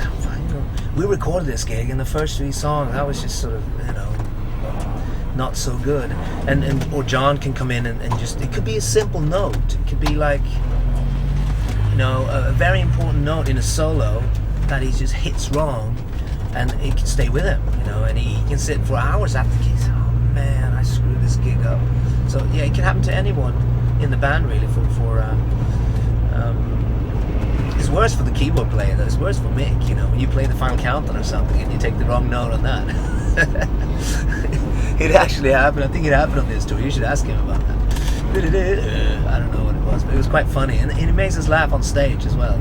We recorded this gig, and the first 3 songs, that was just sort of not so good, or John can come in and just, it could be a simple note, it could be like a very important note in a solo that he just hits wrong, and it can stay with him, and he can sit for hours after the gig. Oh man, I screwed this gig up. So yeah, it can happen to anyone in the band really. It's worse for the keyboard player though. It's worse for Mick, when you play the final countdown or something and you take the wrong note on that. It actually happened. I think it happened on this tour. You should ask him about that. I don't know what it was, but it was quite funny, and it makes us laugh on stage as well.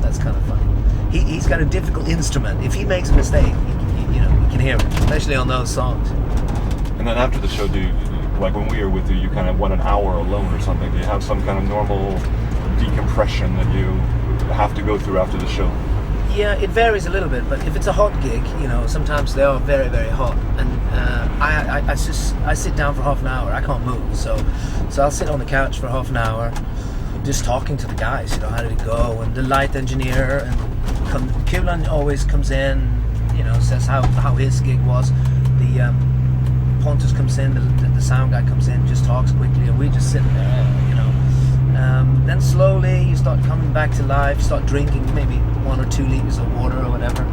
That's kind of funny. He's got a difficult instrument. If he makes a mistake, you can hear it, especially on those songs. And then after the show, like when we were with you, you kind of went an hour alone or something. Do you have some kind of normal decompression that you have to go through after the show? Yeah, it varies a little bit, but if it's a hot gig, sometimes they are very, very hot, and I sit down for half an hour. I can't move, so I'll sit on the couch for half an hour, just talking to the guys. How did it go? And the light engineer and Kulan always comes in, says how his gig was. The Pontus comes in, the sound guy comes in, just talks quickly, and we just sit there, then slowly you start coming back to life, start drinking maybe 1 or 2 liters of water or whatever.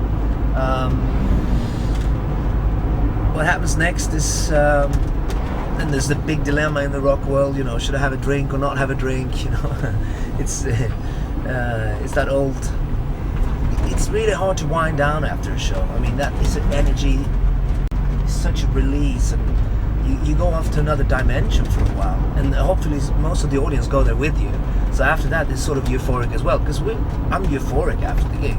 What happens next is, then there's the big dilemma in the rock world, should I have a drink or not have a drink, It's that old, it's really hard to wind down after a show. I mean, that is an energy, it's such a release, and you go off to another dimension for a while, and hopefully most of the audience go there with you. So after that, it's sort of euphoric as well, because I'm euphoric after the gig.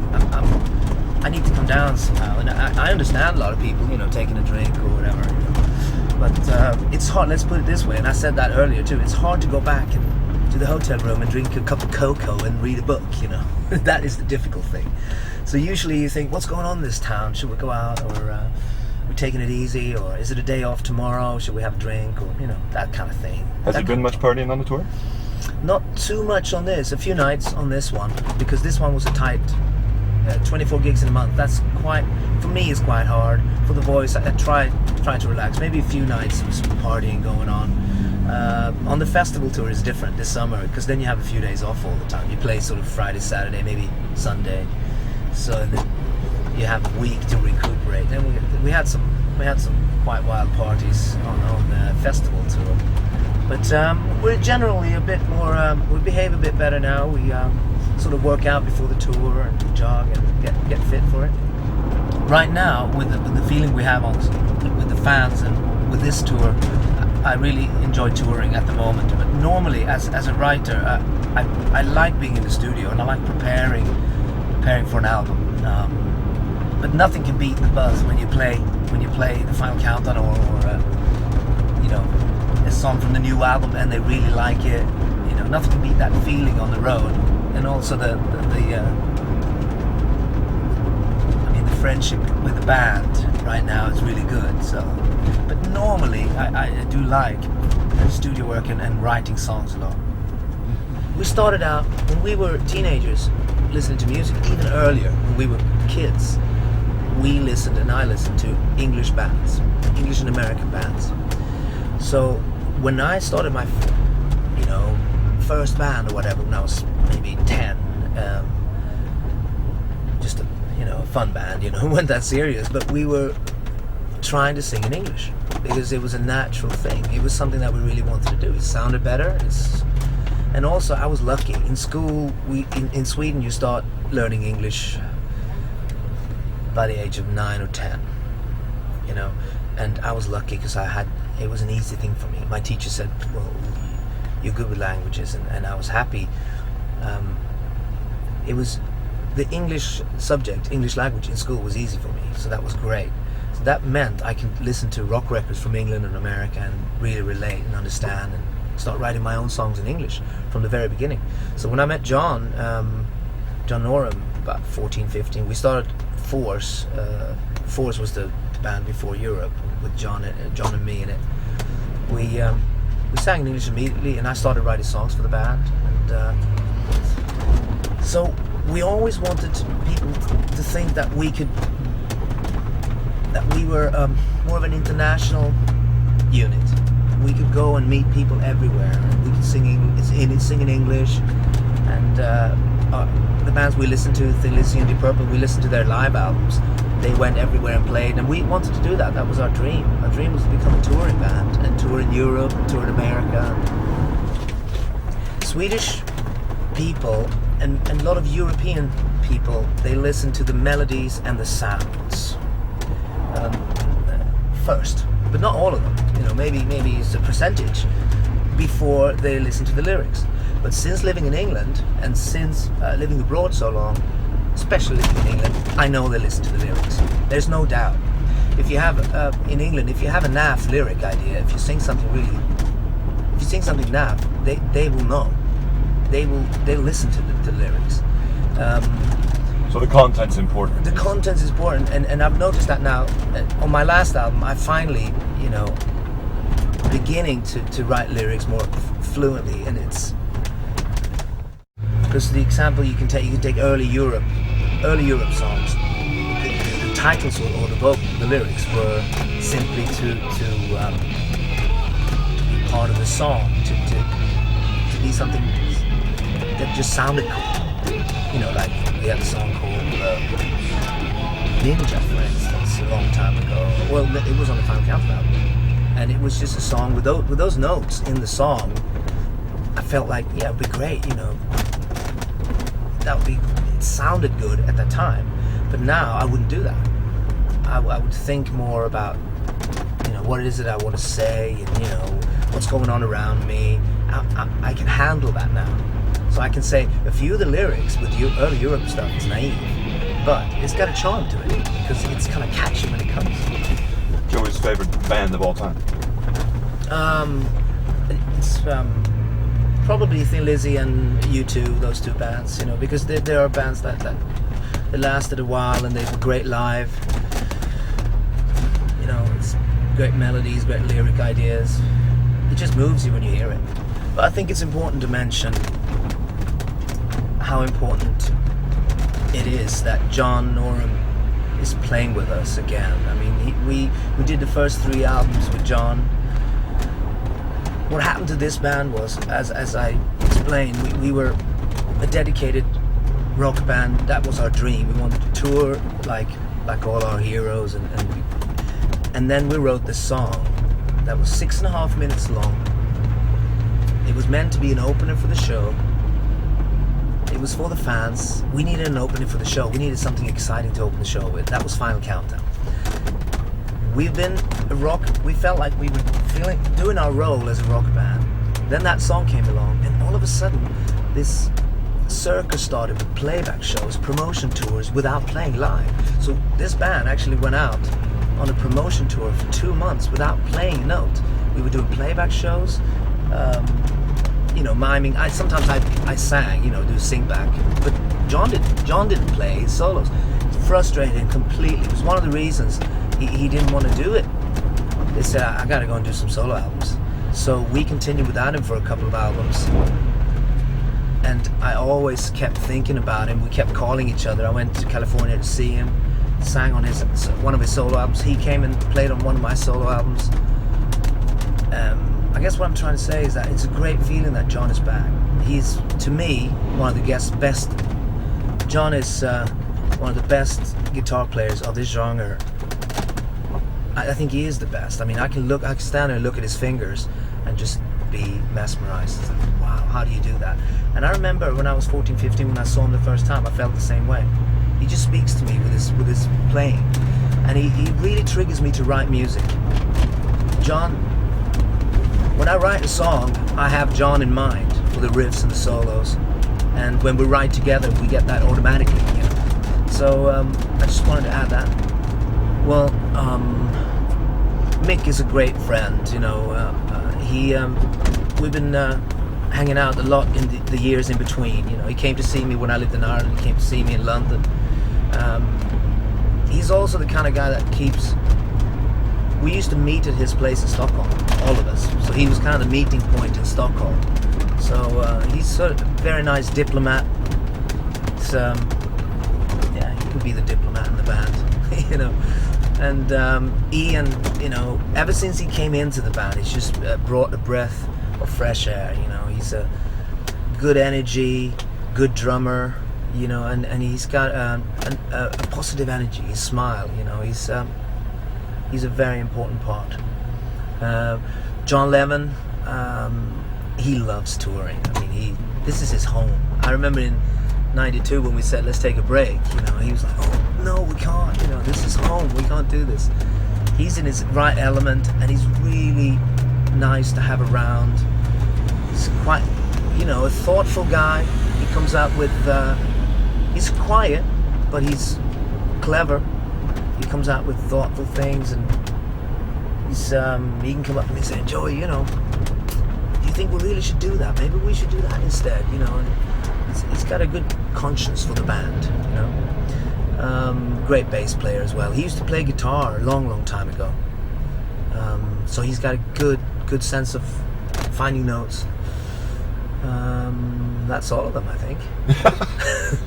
I need to come down somehow, and I understand a lot of people, taking a drink or whatever. But it's hard. Let's put it this way, and I said that earlier too. It's hard to go back to the hotel room and drink a cup of cocoa and read a book. That is the difficult thing. So usually you think, what's going on in this town? Should we go out, or we're taking it easy, or is it a day off tomorrow? Should we have a drink, or that kind of thing. Has there been much partying on the tour? Not too much on this. A few nights on this one, because this one was a tight 24 gigs in a month. That's quite, for me, is quite hard. For the voice, I try to relax. Maybe a few nights of some partying going on. On the festival tour is different this summer, because then you have a few days off all the time. You play sort of Friday, Saturday, maybe Sunday. So you have a week to recuperate. And we had some quite wild parties on the festival tour. But we're generally a bit more, we behave a bit better now. We sort of work out before the tour and jog and get fit for it. Right now, with the feeling we have with the fans and with this tour, I really enjoy touring at the moment. But normally, as a writer, I like being in the studio, and I like preparing for an album. But nothing can beat the buzz when you play the final countdown or a song from the new album and they really like it. Nothing can beat that feeling on the road, and also the friendship with the band right now is really good. So, but normally I do like studio work and writing songs a lot. We started out when we were teenagers listening to music, even earlier when we were kids. I listened to English bands, English and American bands. So when I started my, first band or whatever, when I was maybe 10, just a fun band, wasn't that serious, but we were trying to sing in English because it was a natural thing. It was something that we really wanted to do. It sounded better. And also I was lucky. In school, in Sweden, you start learning English by the age of 9 or 10. you know. And I was lucky because it was an easy thing for me. My teacher said, well, you're good with languages, and I was happy. It was the English subject, English language in school was easy for me, so that was great. So that meant I can listen to rock records from England and America and really relate and understand and start writing my own songs in English from the very beginning. So when I met John Norum, about 14, 15, we started Force. Force was the band before Europe with John and me in it. We sang in English immediately, and I started writing songs for the band. And so we always wanted people to think that we were more of an international unit. We could go and meet people everywhere. We could sing in English, and the bands we listened to, Thin Lizzy and Deep Purple, we listened to their live albums. They went everywhere and played, and we wanted to do that. That was our dream. Our dream was to become a touring band and tour in Europe, tour in America. Swedish people and a lot of European people, they listen to the melodies and the sounds first, but not all of them. You know, maybe it's a percentage before they listen to the lyrics. But since living in England and since living abroad so long, especially living in England, I know they listen to the lyrics. There's no doubt. If you have in England, if you have a naff lyric idea, if you sing something naff, they will know. They'll listen to the lyrics. So the content's important. The content's important, and I've noticed that now. On my last album, I finally, you know, beginning to write lyrics more fluently, and it's because the example you can take early Europe songs. The titles or the lyrics were simply to be part of the song, to be something that just sounded cool. You know, like we had a song called Ninja, for instance, a long time ago. Well, it was on the Final Countdown album, and it was just a song with those notes in the song. I felt like, yeah, it'd be great, you know. It sounded good at that time, but now I wouldn't do that. I would think more about, you know, what is it I want to say, and you know, what's going on around me. I can handle that now. So I can say a few of the lyrics with early Europe stuff is naive, but it's got a charm to it because it's kind of catchy when it comes. Joey's favorite band of all time? It's probably Thin Lizzy and U2, those two bands, you know, because there are bands that lasted a while and they were great live. You know, it's great melodies, great lyric ideas. It just moves you when you hear it. But I think it's important to mention how important it is that John Norum is playing with us again. I mean, we did the first 3 albums with John. What happened to this band was, as I explained, we were a dedicated rock band. That was our dream. We wanted to tour like all our heroes, and then we wrote this song that was 6.5 minutes long. It was meant to be an opener for the show. It was for the fans. We needed an opening for the show. We needed something exciting to open the show with. That was Final Countdown. We felt like we were doing our role as a rock band. Then that song came along, and all of a sudden, this circus started with playback shows, promotion tours without playing live. So this band actually went out on a promotion tour for 2 months without playing a note. We were doing playback shows, you know, miming. Sometimes I sang, you know, do sing back. But John didn't play his solos. Frustrated completely. It was one of the reasons he didn't want to do it. They said, I gotta go and do some solo albums. So we continued without him for a couple of albums. And I always kept thinking about him. We kept calling each other. I went to California to see him, sang on one of his solo albums. He came and played on one of my solo albums. I guess what I'm trying to say is that it's a great feeling that John is back. He's, to me, one of the best. John is one of the best guitar players of this genre. I think he is the best. I mean, I can stand there and look at his fingers and just be mesmerized. It's like, wow, how do you do that? And I remember when I was 14, 15, when I saw him the first time, I felt the same way. He just speaks to me with his playing. and he really triggers me to write music. John, when I write a song, I have John in mind for the riffs and the solos, and when we write together, we get that automatically. You know? So I just wanted to add that. Well, Mick is a great friend. You know, we've been hanging out a lot in the years in between. You know, he came to see me when I lived in Ireland. He came to see me in London. He's also the kind of guy that keeps. We used to meet at his place in Stockholm, all of us. So he was kind of the meeting point in Stockholm. So he's sort of a very nice diplomat. It's, yeah, he could be the diplomat in the band, you know. And Ian, you know, ever since he came into the band, he's just brought a breath of fresh air. You know, he's a good energy, good drummer, you know, and he's got a positive energy, his smile, you know, he's a very important part. John Levin, he loves touring. I mean, this is his home. I remember in '92 when we said, let's take a break, you know, he was like, oh, no, we can't, you know, this is home, we can't do this. He's in his right element, and he's really nice to have around. He's quite, you know, a thoughtful guy. He comes out with, he's quiet, but he's clever. He comes out with thoughtful things, and he's, he can come up to me and say, Joey, you know, do you think we really should do that? Maybe we should do that instead, you know. And he's got a good conscience for the band, you know. Great bass player as well. He used to play guitar a long time ago. So he's got a good sense of finding notes. That's all of them, I think.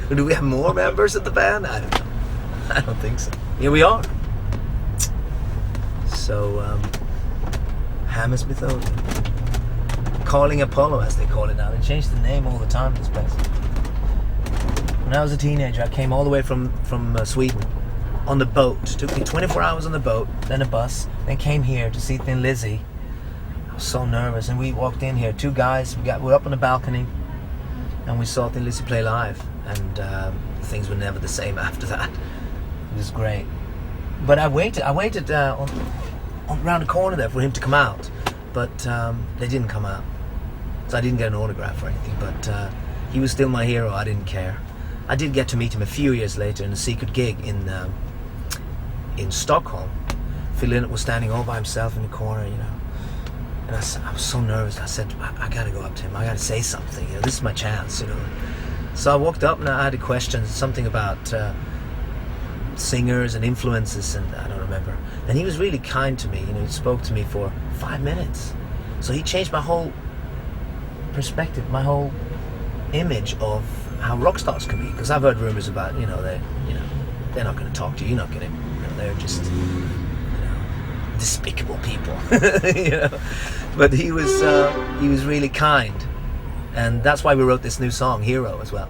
Do we have more members of the band? I don't know. I don't think so. Here we are. So, Hammersmith Odeon. Calling Apollo, as they call it now. They change the name all the time in this place. When I was a teenager, I came all the way from Sweden on the boat. It took me 24 hours on the boat, then a bus, then came here to see Thin Lizzy. I was so nervous, and we walked in here, two guys, we're up on the balcony, and we saw Thin Lizzy play live, and things were never the same after that. It was great. But I waited around the corner there for him to come out, but they didn't come out. So I didn't get an autograph or anything, but he was still my hero. I didn't care. I did get to meet him a few years later in a secret gig in Stockholm. Phil Lynott was standing all by himself in the corner, you know. And I was so nervous. I said, I gotta go up to him. I gotta say something. You know, this is my chance, you know. So I walked up and I had a question, something about singers and influences, and I don't remember. And he was really kind to me. You know, he spoke to me for 5 minutes. So he changed my whole perspective, my whole image of how rock stars can be. Because I've heard rumors about, they're not going to talk to you. You're not going to, they're just, despicable people. But he was really kind, and that's why we wrote this new song, Hero, as well.